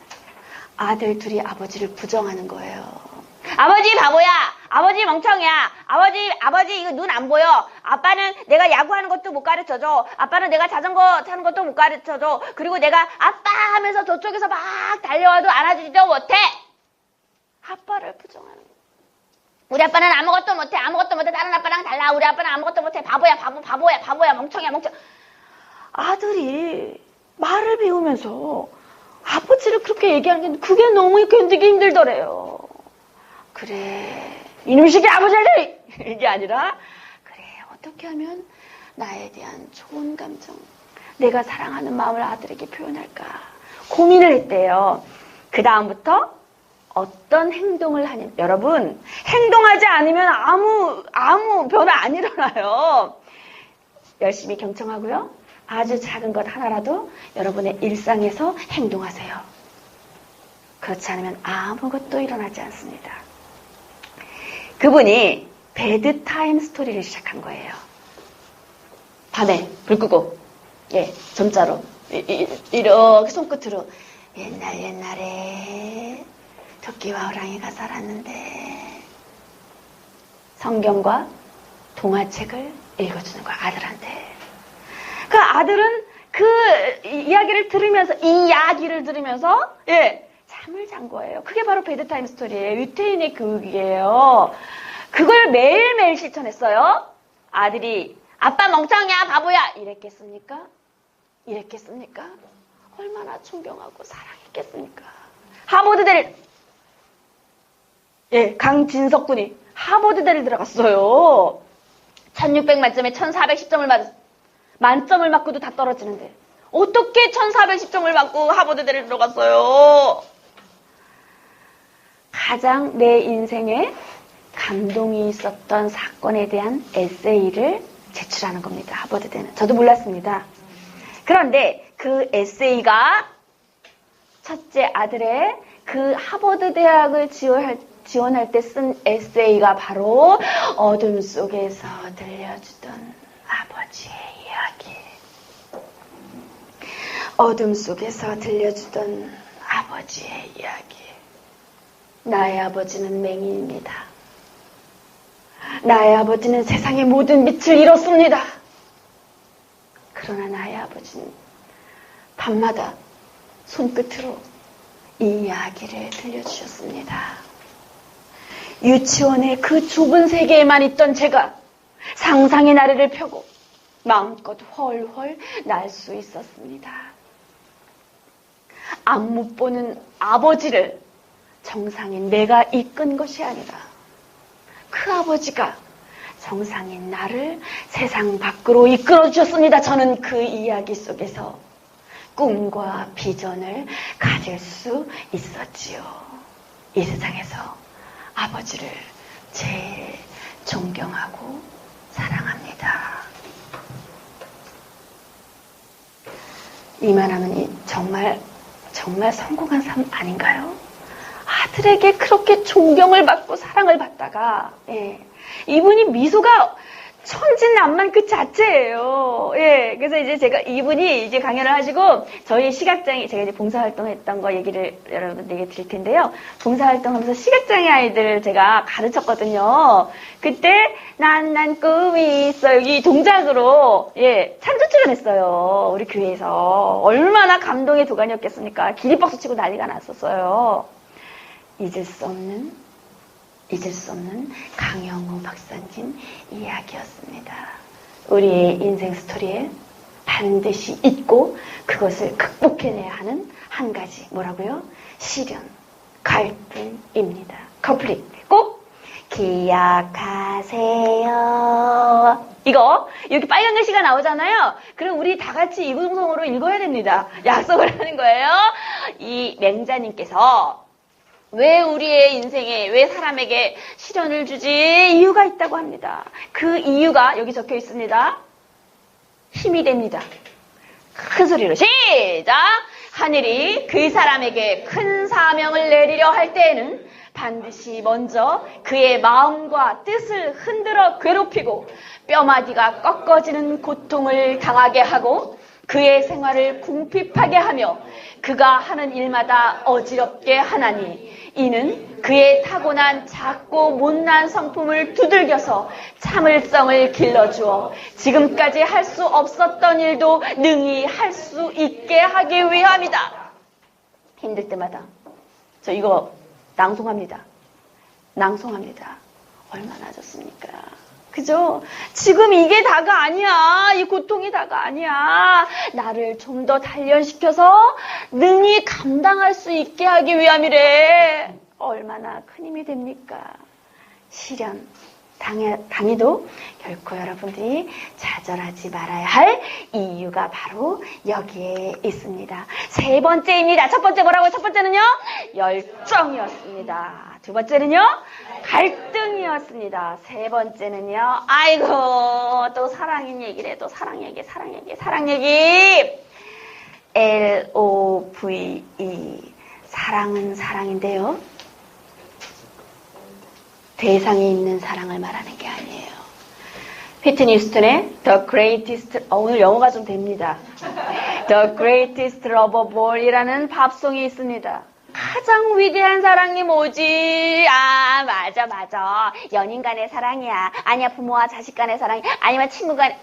아들 둘이 아버지를 부정하는 거예요. 아버지 바보야. 아버지 멍청이야. 아버지 이거 눈 안 보여. 아빠는 내가 야구하는 것도 못 가르쳐줘. 아빠는 내가 자전거 타는 것도 못 가르쳐줘. 그리고 내가 아빠 하면서 저쪽에서 막 달려와도 안아주지도 못해. 아빠를 부정하는 거야. 우리 아빠는 아무것도 못해. 다른 아빠랑 달라. 우리 아빠는 아무것도 못해. 바보야. 멍청이야. 아들이 말을 배우면서 아버지를 그렇게 얘기하는 게 그게 너무 견디기 힘들더래요. 그래, 이놈 새끼 아버지를! 이게 아니라, 그래, 어떻게 하면 나에 대한 좋은 감정, 내가 사랑하는 마음을 아들에게 표현할까 고민을 했대요. 그 다음부터 어떤 행동을 하냐면, 여러분, 행동하지 않으면 아무 변화 안 일어나요. 열심히 경청하고요. 아주 작은 것 하나라도 여러분의 일상에서 행동하세요. 그렇지 않으면 아무것도 일어나지 않습니다. 그분이 배드타임 스토리를 시작한 거예요. 밤에 불 끄고, 점자로 이렇게 손끝으로 옛날에 토끼와 호랑이가 살았는데 성경과 동화책을 읽어주는 거야, 아들한테. 그 아들은 그 이야기를 들으면서 잠을 잔 거예요. 그게 바로 배드타임 스토리예요. 유태인의 교육이에요. 그걸 매일매일 실천했어요. 아들이 아빠 멍청이야 바보야 이랬겠습니까? 얼마나 존경하고 사랑했겠습니까? 하버드대를 강진석 군이 하버드대를 들어갔어요. 1600 만점에 1410점을 맞았어요. 만점을 맞고도 다 떨어지는데 어떻게 1410점을 맞고 하버드대를 들어갔어요? 가장 내 인생에 감동이 있었던 사건에 대한 에세이를 제출하는 겁니다. 하버드대는. 저도 몰랐습니다. 그런데 그 에세이가 첫째 아들의 그 하버드 대학을 지원할 때 쓴 에세이가 바로 어둠 속에서 들려주던 아버지의 이야기. 어둠 속에서 들려주던 아버지의 이야기. 나의 아버지는 맹인입니다. 나의 아버지는 세상의 모든 빛을 잃었습니다. 그러나 나의 아버지는 밤마다 손끝으로 이 이야기를 들려주셨습니다. 유치원의 그 좁은 세계에만 있던 제가 상상의 나래를 펴고 마음껏 훨훨 날 수 있었습니다. 앞 못 보는 아버지를 정상인 내가 이끈 것이 아니라 그 아버지가 정상인 나를 세상 밖으로 이끌어 주셨습니다. 저는 그 이야기 속에서 꿈과 비전을 가질 수 있었지요. 이 세상에서 아버지를 제일 존경하고 사랑합니다. 이만하면 정말 성공한 삶 아닌가요? 아들에게 그렇게 존경을 받고 사랑을 받다가 이분이 미소가 천진난만 그 자체예요. 그래서 이제 제가 이분이 이제 강연을 하시고 저희 시각장애 제가 이제 봉사활동 했던 거 얘기를 여러분들에게 드릴 텐데요. 봉사활동하면서 시각장애 아이들 제가 가르쳤거든요. 그때 난 꿈이 있어 여기 동작으로 찬조 출연했어요. 우리 교회에서 얼마나 감동의 도가니였겠습니까? 기립박수 치고 난리가 났었어요. 잊을 수 없는 강영우 박사님 이야기였습니다. 우리의 인생 스토리에 반드시 있고 그것을 극복해내야 하는 한 가지 뭐라고요? 시련, 갈등입니다. 컨플릭트 꼭 기억하세요. 이거 이렇게 빨간 글씨가 나오잖아요. 그럼 우리 다 같이 이구동성으로 읽어야 됩니다. 약속을 하는 거예요. 이 맹자님께서 왜 우리의 인생에, 왜 사람에게 시련을 주지? 이유가 있다고 합니다. 그 이유가 여기 적혀 있습니다. 힘이 됩니다. 큰 소리로 시작! 하늘이 그 사람에게 큰 사명을 내리려 할 때에는 반드시 먼저 그의 마음과 뜻을 흔들어 괴롭히고 뼈마디가 꺾어지는 고통을 당하게 하고 그의 생활을 궁핍하게 하며 그가 하는 일마다 어지럽게 하나니 이는 그의 타고난 작고 못난 성품을 두들겨서 참을성을 길러주어 지금까지 할 수 없었던 일도 능히 할 수 있게 하기 위함이다. 힘들 때마다 저 이거 낭송합니다. 얼마나 좋습니까? 그죠? 지금 이게 다가 아니야. 이 고통이 다가 아니야. 나를 좀 더 단련시켜서 능히 감당할 수 있게 하기 위함이래. 얼마나 큰 힘이 됩니까? 시련, 당해도 결코 여러분들이 좌절하지 말아야 할 이유가 바로 여기에 있습니다. 세 번째입니다. 첫 번째 뭐라고요? 첫 번째는요? 열정이었습니다. 두 번째는요? 갈등이었습니다. 세 번째는요? 아이고 또 사랑인 얘기를 해. 또 사랑 얘기. LOVE 사랑은 사랑인데요. 대상이 있는 사랑을 말하는 게 아니에요. 휘트니 휴스턴의 The Greatest, 오늘 영어가 좀 됩니다. The Greatest Love of All이라는 팝송이 있습니다. 가장 위대한 사랑이 뭐지? 아, 맞아. 연인 간의 사랑이야. 아니야, 부모와 자식 간의 사랑이 아니면 친구 간의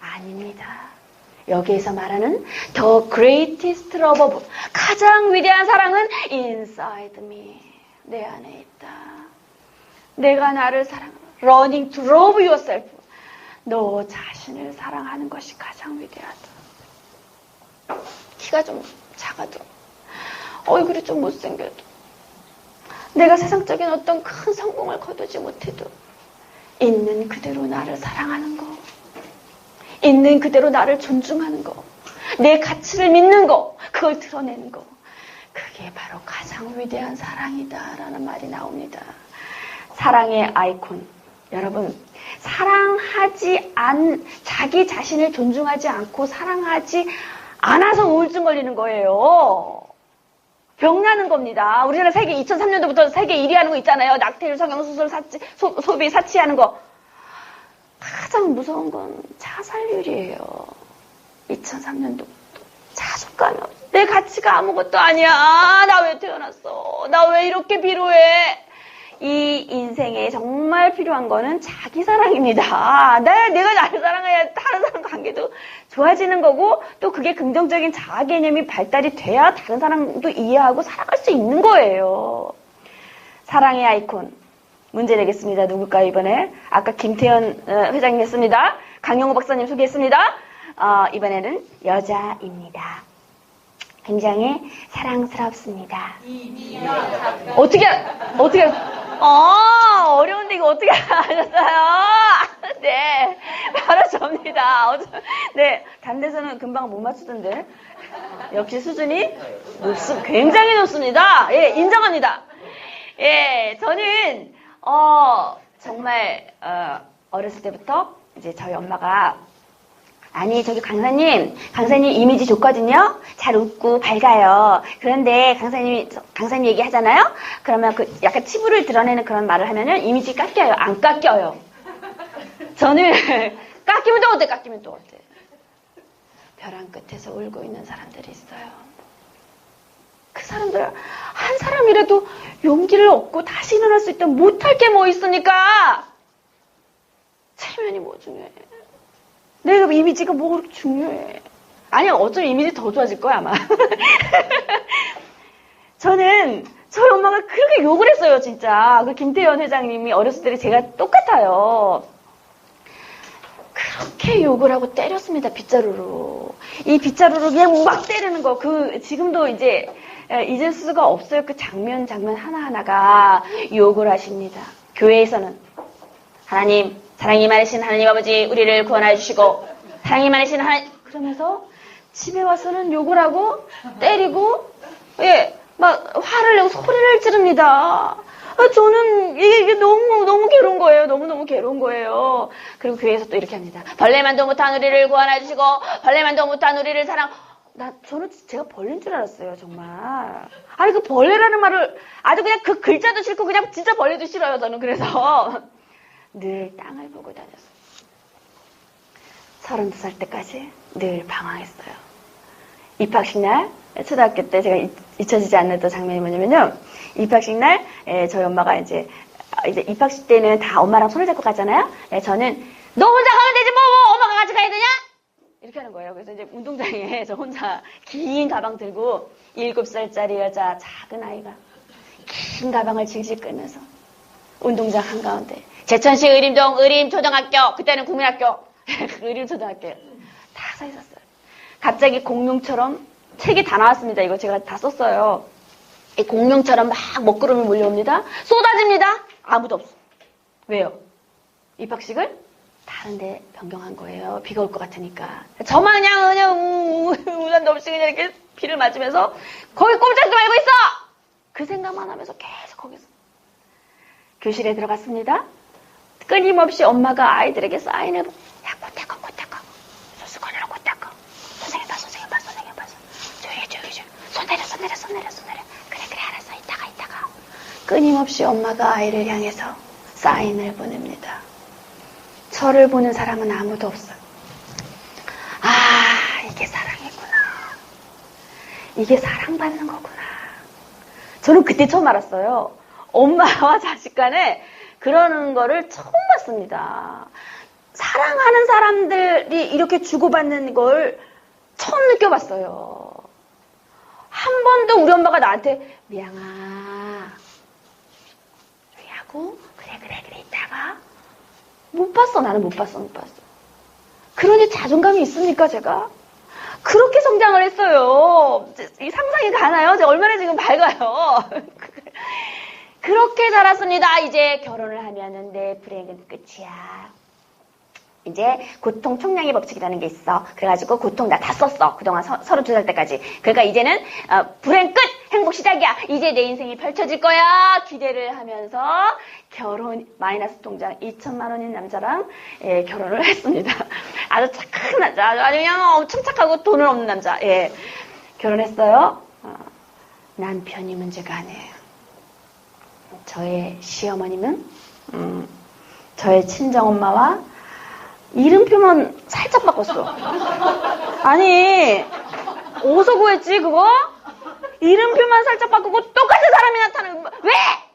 아닙니다. 여기에서 말하는 The Greatest Love of All, 가장 위대한 사랑은 Inside Me, 내 안에 있다. 내가 나를 사랑하는 Learning to love yourself, 너 자신을 사랑하는 것이 가장 위대하다. 키가 좀 작아도 얼굴이 좀 못생겨도 내가 세상적인 어떤 큰 성공을 거두지 못해도 있는 그대로 나를 사랑하는 거, 있는 그대로 나를 존중하는 거, 내 가치를 믿는 거, 그걸 드러내는 거, 그게 바로 가장 위대한 사랑이다라는 말이 나옵니다. 사랑의 아이콘, 여러분, 자기 자신을 존중하지 않고 사랑하지 않아서 우울증 걸리는 거예요. 병나는 겁니다. 우리나라 세계 2003년도부터 세계 1위 하는 거 있잖아요. 낙태율, 성형수술, 소비, 사치하는 거. 가장 무서운 건 자살률이에요. 2003년도부터. 자존감이 없어. 내 가치가 아무것도 아니야. 나 왜 태어났어? 나 왜 이렇게 비로해? 이 인생에 정말 필요한 거는 자기 사랑입니다. 내가 나를 사랑해야 다른 사람 관계도 좋아지는 거고 또 그게 긍정적인 자아 개념이 발달이 돼야 다른 사람도 이해하고 살아갈 수 있는 거예요. 사랑의 아이콘 문제 내겠습니다. 누굴까요 이번에? 아까 김태현 회장님 했습니다. 강영호 박사님 소개했습니다. 이번에는 여자입니다. 굉장히 사랑스럽습니다. 어떻게 어려운데 이거 어떻게 하셨어요? 네, 바로 접니다. 네, 다른 데서는 금방 못 맞추던데. 역시 수준이 굉장히 높습니다. 예, 인정합니다. 예, 저는, 정말, 어렸을 때부터 이제 저희 엄마가 아니 저기 강사님 이미지 좋거든요. 잘 웃고 밝아요. 그런데 강사님 얘기하잖아요. 그러면 그 약간 치부를 드러내는 그런 말을 하면은 이미지 깎여요. 안 깎여요. 저는 깎이면 또 어때? 벼랑 끝에서 울고 있는 사람들이 있어요. 그 사람들 한 사람이라도 용기를 얻고 다시 일어날 수 있다면 못할 게 뭐 있습니까? 체면이 뭐 중요해. 내가 이미지가 뭐 그렇게 중요해. 아니야, 어쩌면 이미지 더 좋아질 거야, 아마. 저는 저희 엄마가 그렇게 욕을 했어요, 진짜. 그 김태현 회장님이 어렸을 때 제가 똑같아요. 그렇게 욕을 하고 때렸습니다, 빗자루로. 이 빗자루로 그냥 막 때리는 거, 지금도 이제 잊을 수가 없어요. 그 장면 하나하나가 욕을 하십니다. 교회에서는 하나님, 사랑이 많으신 하나님 아버지 우리를 구원하여 주시고 사랑이 많으신 하나님 그러면서 집에 와서는 욕을 하고 때리고 막 화를 내고 소리를 지릅니다. 저는 이게 너무 괴로운 거예요. 너무 괴로운 거예요. 그리고 교회에서 또 이렇게 합니다. 벌레만도 못한 우리를 구원하여 주시고 벌레만도 못한 우리를 저는 제가 벌레인 줄 알았어요, 정말. 아니 그 벌레라는 말을 아주 그냥 그 글자도 싫고 그냥 진짜 벌레도 싫어요, 저는. 그래서 늘 땅을 보고 다녔어요. 32살 때까지 늘 방황했어요. 입학식 날, 초등학교 때 제가 잊혀지지 않는 또 장면이 뭐냐면요. 입학식 날, 저희 엄마가 이제 입학식 때는 다 엄마랑 손을 잡고 가잖아요. 저는, 너 혼자 가면 되지 뭐, 엄마가 같이 가야 되냐? 이렇게 하는 거예요. 그래서 이제 운동장에 저 혼자 긴 가방 들고 7살짜리 여자 작은 아이가 긴 가방을 질질 끌면서 운동장 한가운데 제천시 의림초등학교 그때는 국민학교 의림초등학교 다 서 있었어요. 갑자기 공룡처럼 책이 다 나왔습니다. 이거 제가 다 썼어요. 이 공룡처럼 막 먹구름이 몰려옵니다. 쏟아집니다. 아무도 없어. 왜요? 입학식을 다른 데 변경한 거예요. 비가 올 것 같으니까. 저만 그냥 우산도 없이 그냥 이렇게 비를 맞으면서 거기 꼼짝도 말고 있어! 그 생각만 하면서 계속 거기서 교실에 들어갔습니다. 끊임없이 엄마가 아이들에게 사인을 야, 코 닦아. 소수건으로 코 닦아. 선생님 봐. 조용히. 손 내려. 그래, 알았어. 이따가. 끊임없이 엄마가 아이를 향해서 사인을 보냅니다. 저를 보는 사람은 아무도 없어요. 이게 사랑이구나. 이게 사랑받는 거구나. 저는 그때 처음 알았어요. 엄마와 자식 간에 그러는 거를 처음 봤습니다. 사랑하는 사람들이 이렇게 주고받는 걸 처음 느껴봤어요. 한 번도 우리 엄마가 나한테 미양아 저기 하고 그래 이따가 못 봤어. 나는 못 봤어. 그러니 자존감이 있습니까 제가? 그렇게 성장을 했어요. 이 상상이 가나요? 제가 얼마나 지금 밝아요. 그렇게 자랐습니다. 이제 결혼을 하면은 내 불행은 끝이야. 이제 고통 총량의 법칙이라는 게 있어. 그래가지고 고통 나 다 썼어. 그동안 32살 때까지. 그러니까 이제는 불행 끝! 행복 시작이야. 이제 내 인생이 펼쳐질 거야. 기대를 하면서 결혼 마이너스 통장 2천만 원인 남자랑 결혼을 했습니다. 아주 착한 남자. 아주 그냥 엄청 착하고 돈은 없는 남자. 결혼했어요. 남편이 문제가 아니에요. 저의 시어머님은 저의 친정엄마와 이름표만 살짝 바꿨어. 아니 어디서 구했지 그거? 이름표만 살짝 바꾸고 똑같은 사람이 나타나는 거. 왜?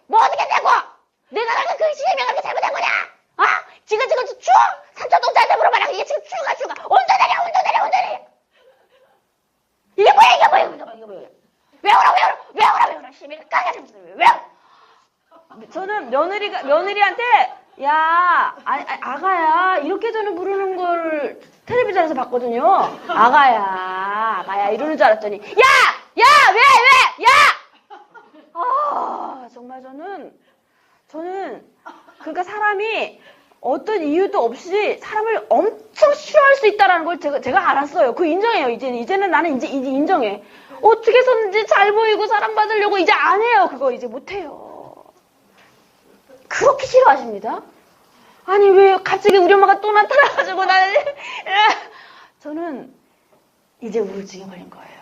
뭐 어떻게 되고? 내가 나는 그 시험이 그렇게 잘못한 거냐? 지금 추워! 삼촌동자한테 물어봐라. 이게 지금 추가. 온도 내려. 이게 뭐야. 왜 울어. 시비를 까게 좀 왜 울어. 저는 며느리한테 야, 아가야, 이렇게 저는 부르는 걸 텔레비전에서 봤거든요. 아가야, 이러는 줄 알았더니, 왜! 정말 저는, 그러니까 사람이 어떤 이유도 없이 사람을 엄청 싫어할 수 있다는 걸 제가 알았어요. 그거 인정해요, 이제는 나는 이제 인정해. 어떻게 해서든지 잘 보이고 사랑받으려고 이제 안 해요. 그거 이제 못 해요. 그렇게 싫어하십니다. 아니 왜 갑자기 우리 엄마가 또 나타나가지고 저는 이제 우울증에 걸린 거예요.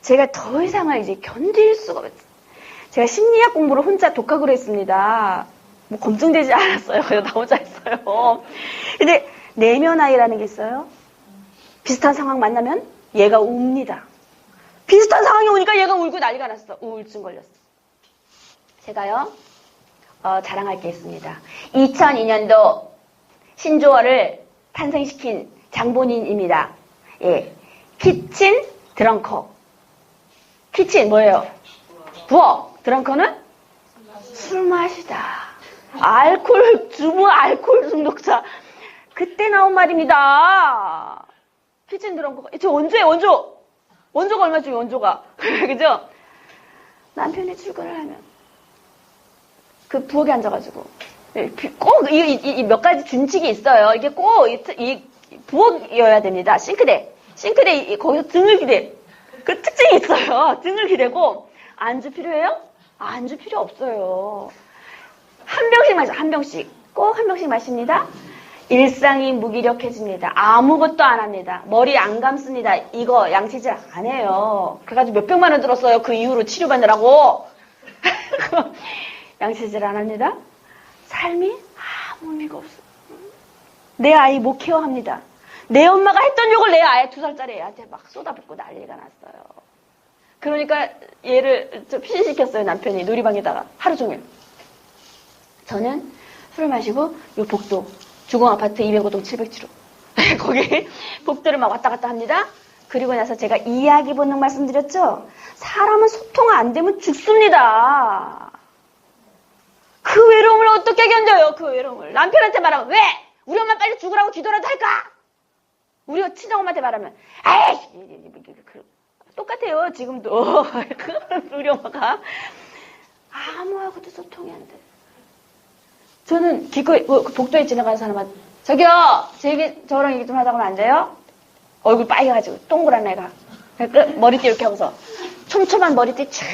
제가 더 이상을 이제 견딜 수가 없어요. 제가 심리학 공부를 혼자 독학으로 했습니다. 뭐 검증되지 않았어요. 그래서 나 혼자 했어요. 근데 내면 아이라는 게 있어요. 비슷한 상황 만나면 얘가 웁니다. 비슷한 상황이 오니까 얘가 울고 난리가 났어. 우울증 걸렸어. 제가요. 자랑할 게 있습니다. 2002년도 신조어를 탄생시킨 장본인입니다. 예. 키친 드렁커. 키친 뭐예요? 부엌. 드렁커는 술 마시다. 주부 알코올 중독자. 그때 나온 말입니다. 키친 드렁커. 저 원조가 얼마 중에 원조가. 그죠? 남편이 출근을 하면 그 부엌에 앉아가지고 꼭 이 몇 가지 준칙이 있어요. 이게 꼭 이 부엌이어야 됩니다. 싱크대 거기서 등을 기대. 그 특징이 있어요. 등을 기대고 안주 필요해요? 안주 필요 없어요. 한 병씩 마셔. 꼭 한 병씩 마십니다. 일상이 무기력해집니다. 아무것도 안 합니다. 머리 안 감습니다. 이거 양치질 안 해요. 그래가지고 몇 백만 원 들었어요. 그 이후로 치료받느라고. 양치질 안 합니다. 삶이 아무 의미가 없어. 내 아이 못 케어합니다. 내 엄마가 했던 욕을 내 아이 2살짜리 애한테 막 쏟아붓고 난리가 났어요. 그러니까 얘를 피신시켰어요. 남편이 놀이방에다가 하루 종일. 저는 술을 마시고 요 복도 주공아파트 205동 707호 거기 복도를 막 왔다 갔다 합니다. 그리고 나서 제가 이야기 본능 말씀드렸죠. 사람은 소통 안 되면 죽습니다. 그 외로움을 어떻게 견뎌요? 그 외로움을. 남편한테 말하면 왜? 우리 엄마 빨리 죽으라고 기도라도 할까? 우리 친정엄마한테 말하면 아이씨 똑같아요. 지금도. 우리 엄마가 아무하고도 소통이 안 돼. 저는 기꺼이 복도에 지나가는 사람한테 저기요 저랑 얘기 좀 하다 보면 안 돼요? 얼굴 빨개가지고 동그란 애가 머리띠 이렇게 하고서 촘촘한 머리띠 쫙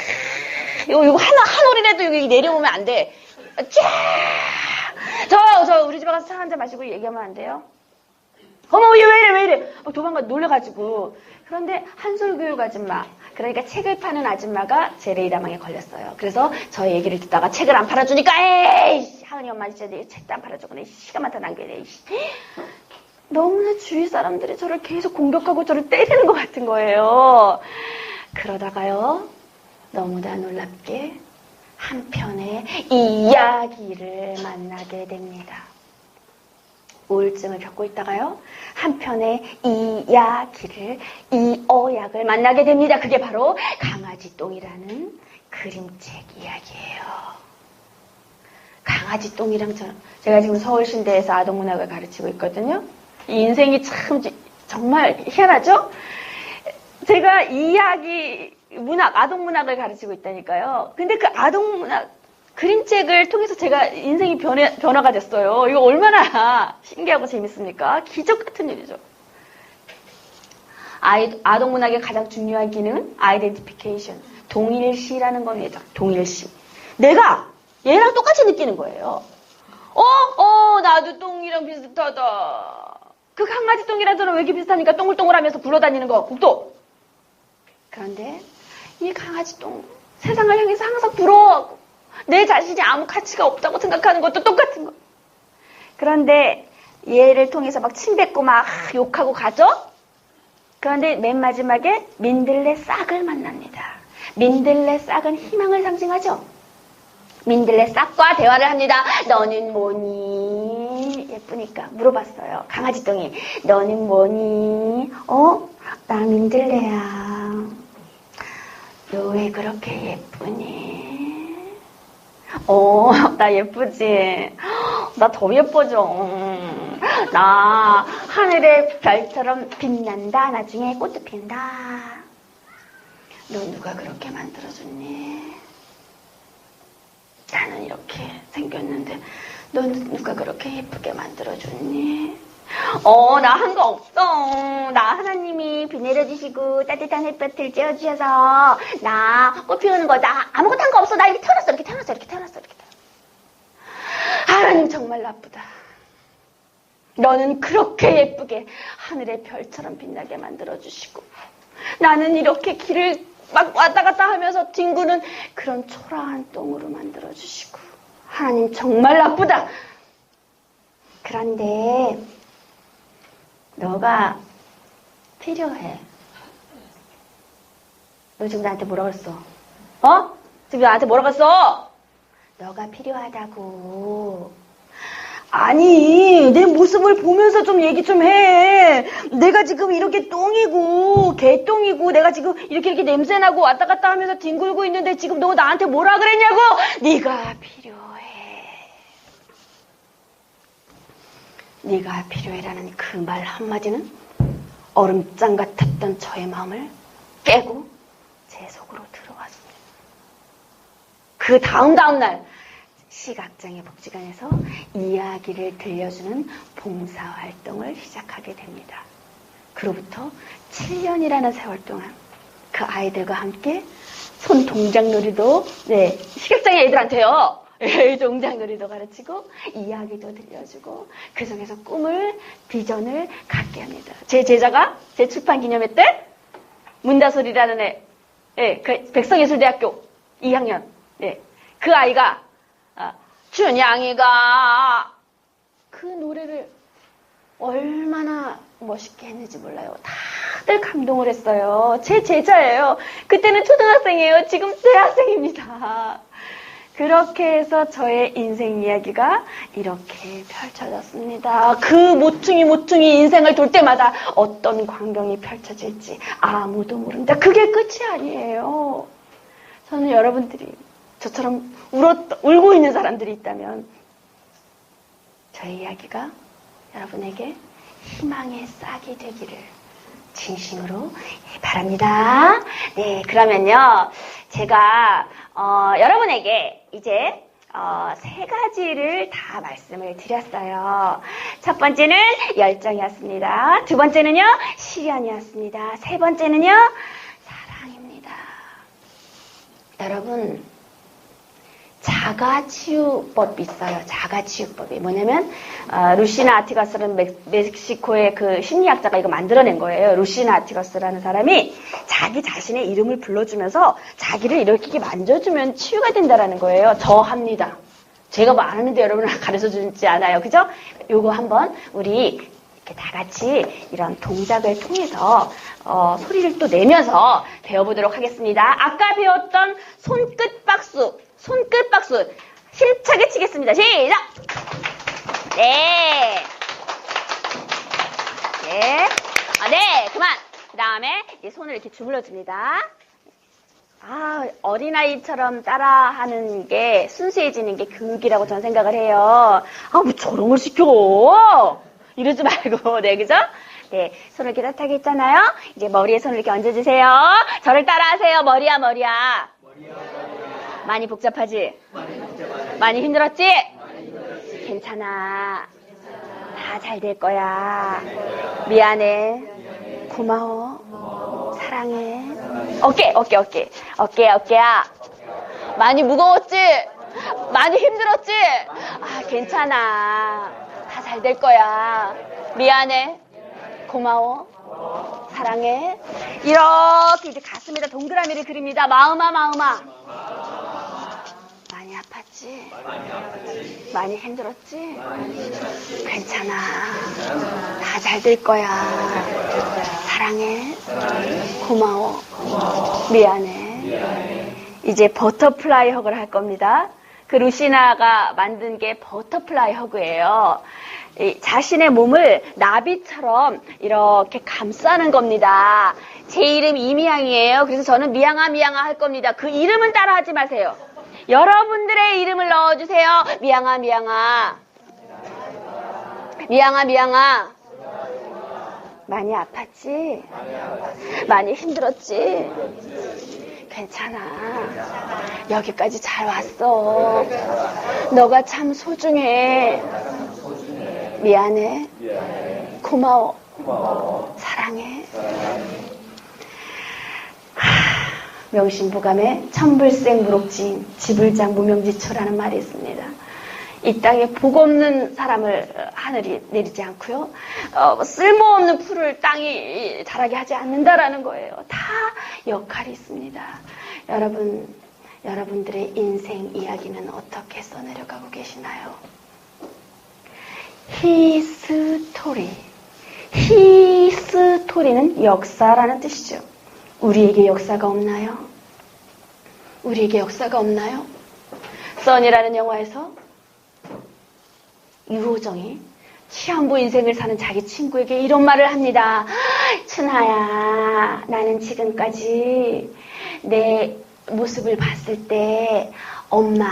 이거 한 올이라도 여기 내려오면 안 돼. 저 우리 집에 가서 차 한잔 마시고 얘기하면 안 돼요? 어머 왜 이래 도망가 놀래가지고. 그런데 한솔교육 아줌마 그러니까 책을 파는 아줌마가 제 레이다망에 걸렸어요. 그래서 저의 얘기를 듣다가 책을 안 팔아주니까 에이 하은이 엄마 진짜 내 책도 안 팔아주고 내 시간만 다 낭비해. 너무나 주위 사람들이 저를 계속 공격하고 저를 때리는 것 같은 거예요. 그러다가요 너무나 놀랍게 한 편의 이야기를 만나게 됩니다. 우울증을 겪고 있다가요 한 편의 이어약을 만나게 됩니다. 그게 바로 강아지 똥이라는 그림책 이야기예요. 강아지 똥이랑 제가 지금 서울신대에서 아동문학을 가르치고 있거든요. 이 인생이 참 정말 희한하죠? 제가 이야기 문학, 아동문학을 가르치고 있다니까요. 근데 그 아동문학 그림책을 통해서 제가 인생이 변화가 됐어요. 이거 얼마나 신기하고 재밌습니까? 기적 같은 일이죠. 아동문학의 가장 중요한 기능은 아이덴티피케이션, 동일시라는 겁니다. 동일시. 내가 얘랑 똑같이 느끼는 거예요. 나도 똥이랑 비슷하다. 그 강아지 똥이랑 저는 왜 이렇게 비슷하니까 동글동글하면서 굴러다니는 거, 국도. 그런데 이 강아지 똥, 세상을 향해서 항상 부러워하고 내 자신이 아무 가치가 없다고 생각하는 것도 똑같은 거. 그런데 얘를 통해서 막 침뱉고 막 욕하고 가죠? 그런데 맨 마지막에 민들레 싹을 만납니다. 민들레 싹은 희망을 상징하죠? 민들레 싹과 대화를 합니다. 너는 뭐니? 예쁘니까 물어봤어요. 강아지똥이. 너는 뭐니? 나 민들레야. 너 왜 그렇게 예쁘니? 나 예쁘지? 나 더 예뻐져. 나 하늘의 별처럼 빛난다. 나중에 꽃도 핀다. 너 누가 그렇게 만들어줬니? 나는 이렇게 생겼는데 너는 누가 그렇게 예쁘게 만들어줬니? 나 한 거 없어. 나 하나님이 비 내려주시고 따뜻한 햇볕을 쬐어주셔서 나 꽃 피우는 거 나 아무것도 한 거 없어. 나 이렇게 태어났어. 이렇게 태어났어. 이렇게 태어났어. 이렇게 태어났어. 하나님 정말 나쁘다. 너는 그렇게 예쁘게 하늘의 별처럼 빛나게 만들어주시고 나는 이렇게 길을 막 왔다 갔다 하면서 뒹구는 그런 초라한 똥으로 만들어주시고 하나님 정말 나쁘다. 그런데 너가 필요해. 너 지금 나한테 뭐라고 했어? 지금 나한테 뭐라고 했어? 너가 필요하다고. 아니, 내 모습을 보면서 좀 얘기 좀 해. 내가 지금 이렇게 똥이고 개똥이고 내가 지금 이렇게 냄새나고 왔다 갔다 하면서 뒹굴고 있는데 지금 너 나한테 뭐라 그랬냐고. 네가 필요해. 네가 필요해라는 그 말 한마디는 얼음장 같았던 저의 마음을 깨고 제 속으로 들어왔습니다. 그 다음 날 시각장애 복지관에서 이야기를 들려주는 봉사활동을 시작하게 됩니다. 그로부터 7년이라는 세월 동안 그 아이들과 함께 손 동작놀이도 시각장애 애들한테요. 동작놀이도 가르치고 이야기도 들려주고 그 속에서 꿈을 비전을 갖게 합니다. 제 제자가 제 출판 기념회 때 문다솔이라는 그 백성예술대학교 2학년 그 아이가 준양이가 그 노래를 얼마나 멋있게 했는지 몰라요. 다들 감동을 했어요. 제 제자예요. 그때는 초등학생이에요. 지금 대학생입니다. 그렇게 해서 저의 인생 이야기가 이렇게 펼쳐졌습니다. 그 모퉁이 인생을 돌 때마다 어떤 광경이 펼쳐질지 아무도 모른다. 그게 끝이 아니에요. 저는 여러분들이 저처럼 울고 있는 사람들이 있다면 저의 이야기가 여러분에게 희망의 싹이 되기를 진심으로 바랍니다. 네, 그러면요. 제가 여러분에게 이제 3가지를 다 말씀을 드렸어요. 첫 번째는 열정이었습니다. 두 번째는요, 시련이었습니다. 세 번째는요, 사랑입니다. 여러분, 자가치유법이 있어요. 자가치유법이 뭐냐면 루시나 아티거스라는 멕시코의 그 심리학자가 이거 만들어낸 거예요. 루시나 아티거스라는 사람이 자기 자신의 이름을 불러주면서 자기를 이렇게 만져주면 치유가 된다라는 거예요. 저 합니다. 제가 뭐 안 하는데 여러분 가르쳐주지 않아요. 그죠? 요거 한번 우리 이렇게 다 같이 이런 동작을 통해서 소리를 또 내면서 배워보도록 하겠습니다. 아까 배웠던 손끝 박수 힘차게 치겠습니다. 시작! 네, 그만. 그 다음에 이 손을 이렇게 주물러줍니다. 어린아이처럼 따라하는 게 순수해지는 게 교육이라고 저는 생각을 해요. 뭐 저런 걸 시켜? 이러지 말고, 네, 그죠? 네, 손을 이렇게 따뜻하게 했잖아요. 이제 머리에 손을 이렇게 얹어주세요. 저를 따라하세요. 머리야. 많이 복잡하지? 많이 힘들었지? 괜찮아. 다 잘 될 거야. 미안해. 고마워. 사랑해. 어깨야. 많이 무거웠지? 많이 힘들었지? 괜찮아. 다 잘 될 거야. 미안해. 고마워. 사랑해. 이렇게 이제 가슴에다 동그라미를 그립니다. 마음아. 많이 아팠지? 많이 힘들었지? 괜찮아. 다 잘 될 거야. 사랑해. 고마워. 미안해. 이제 버터플라이 헉을 할 겁니다. 그 루시나가 만든 게 버터플라이 허그예요. 자신의 몸을 나비처럼 이렇게 감싸는 겁니다. 제 이름 이미향이에요. 그래서 저는 미향아 미향아 할 겁니다. 그 이름은 따라하지 마세요. 여러분들의 이름을 넣어주세요. 미향아 미향아. 미향아 미향아. 많이 아팠지? 많이 힘들었지? 괜찮아. 여기까지 잘 왔어. 너가 참 소중해. 미안해. 고마워. 사랑해. 명심보감에 천불생 무록지인 지불장 무명지초라는 말이 있습니다. 이 땅에 복 없는 사람을 하늘이 내리지 않고요. 쓸모없는 풀을 땅이 자라게 하지 않는다라는 거예요. 다 역할이 있습니다. 여러분들의 인생 이야기는 어떻게 써내려가고 계시나요? 히스토리. 히스토리는 역사라는 뜻이죠. 우리에게 역사가 없나요? 우리에게 역사가 없나요? 써니라는 영화에서 유호정이 시한부 인생을 사는 자기 친구에게 이런 말을 합니다. 춘하야, 나는 지금까지 내 모습을 봤을 때 엄마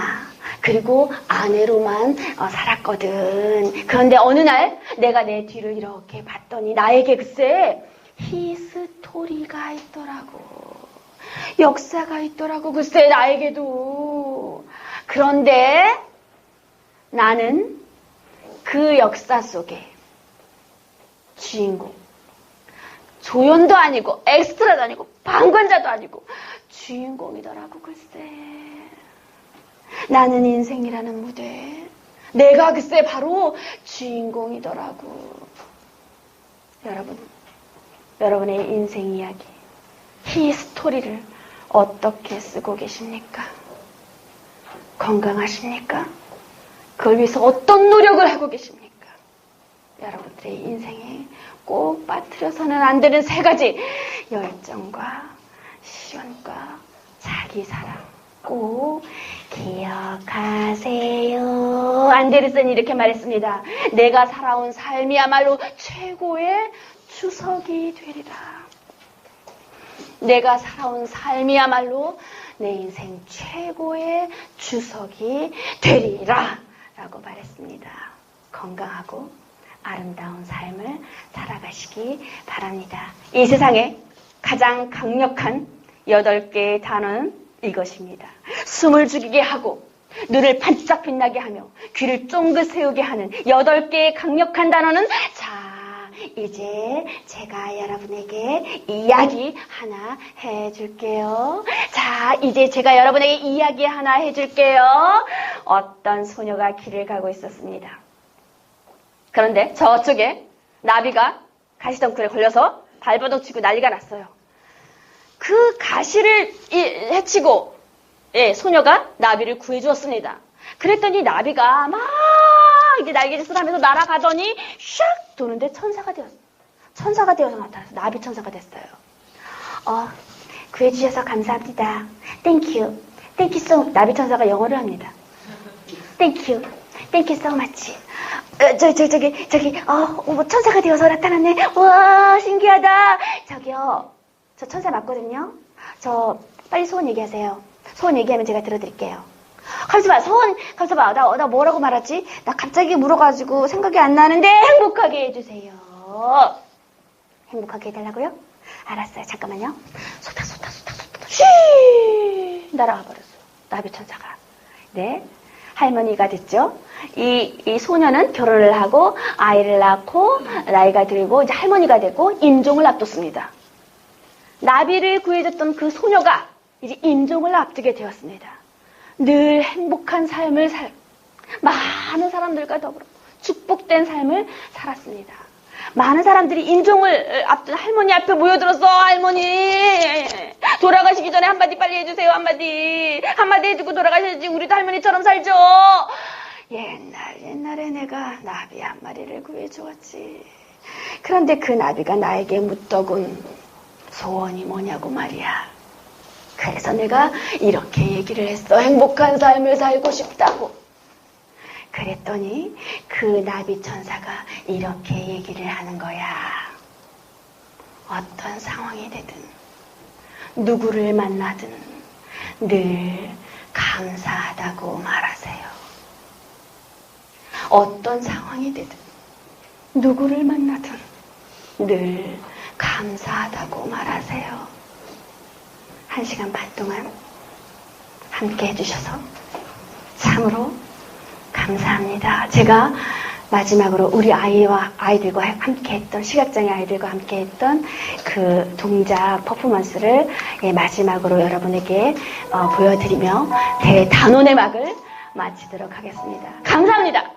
그리고 아내로만 살았거든. 그런데 어느 날 내가 내 뒤를 이렇게 봤더니 나에게 글쎄 히스토리가 있더라고. 역사가 있더라고. 글쎄 나에게도. 그런데 나는 그 역사 속에 주인공. 조연도 아니고 엑스트라도 아니고 방관자도 아니고 주인공이더라고. 글쎄 나는 인생이라는 무대에 내가 글쎄 바로 주인공이더라고. 여러분의 인생 이야기, 히스토리를 어떻게 쓰고 계십니까? 건강하십니까? 그걸 위해서 어떤 노력을 하고 계십니까? 여러분들의 인생에 꼭 빠뜨려서는 안 되는 세 가지 열정과 시원과 자기사랑 꼭 기억하세요. 안데르센이 이렇게 말했습니다. 내가 살아온 삶이야말로 최고의 추석이 되리라. 내가 살아온 삶이야말로 내 인생 최고의 추석이 되리라 라고 말했습니다. 건강하고 아름다운 삶을 살아가시기 바랍니다. 이 세상에 가장 강력한 8개의 단어는 이것입니다. 숨을 죽이게 하고 눈을 반짝 빛나게 하며 귀를 쫑긋 세우게 하는 8개의 강력한 단어는 이제 제가 여러분에게 이야기 하나 해줄게요. 자, 이제 제가 여러분에게 이야기 하나 해줄게요. 어떤 소녀가 길을 가고 있었습니다. 그런데 저쪽에 나비가 가시덩굴에 걸려서 발버둥 치고 난리가 났어요. 그 가시를 해치고 소녀가 나비를 구해주었습니다. 그랬더니 나비가 막 이제 날개짓을 하면서 날아가더니 샥 도는데 천사가 되어서 나타났어요. 나비 천사가 됐어요. 구해주셔서 감사합니다. Thank you so much. 나비 천사가 영어를 합니다. Thank you so much. 천사가 되어서 나타났네. 와, 신기하다. 저기요, 저 천사 맞거든요. 저 빨리 소원 얘기하세요. 소원 얘기하면 제가 들어드릴게요. 가만있어봐. 나 뭐라고 말하지? 나 갑자기 물어가지고 생각이 안 나는데 행복하게 해주세요. 행복하게 해달라고요? 알았어요. 잠깐만요. 소탁. 쉬! 날아가 버렸어요. 나비 천사가. 네. 할머니가 됐죠. 이 소녀는 결혼을 하고 아이를 낳고 나이가 들고 이제 할머니가 되고 임종을 앞뒀습니다. 나비를 구해줬던 그 소녀가 이제 임종을 앞두게 되었습니다. 늘 행복한 삶을 많은 사람들과 더불어 축복된 삶을 살았습니다. 많은 사람들이 임종을 앞둔 할머니 앞에 모여들어서 할머니 돌아가시기 전에 한마디 빨리 해주세요. 한마디 해주고 돌아가셔야지 우리도 할머니처럼 살죠. 옛날에 내가 나비 한 마리를 구해주었지. 그런데 그 나비가 나에게 묻더군 소원이 뭐냐고 말이야. 그래서 내가 이렇게 얘기를 했어. 행복한 삶을 살고 싶다고. 그랬더니 그 나비 천사가 이렇게 얘기를 하는 거야. 어떤 상황이 되든 누구를 만나든 늘 감사하다고 말하세요. 어떤 상황이 되든 누구를 만나든 늘 감사하다고 말하세요. 1시간 반 동안 함께 해주셔서 참으로 감사합니다. 제가 마지막으로 우리 아이들과 함께 했던, 시각장애 아이들과 함께 했던 그 동작 퍼포먼스를 마지막으로 여러분에게 보여드리며 대단원의 막을 마치도록 하겠습니다. 감사합니다.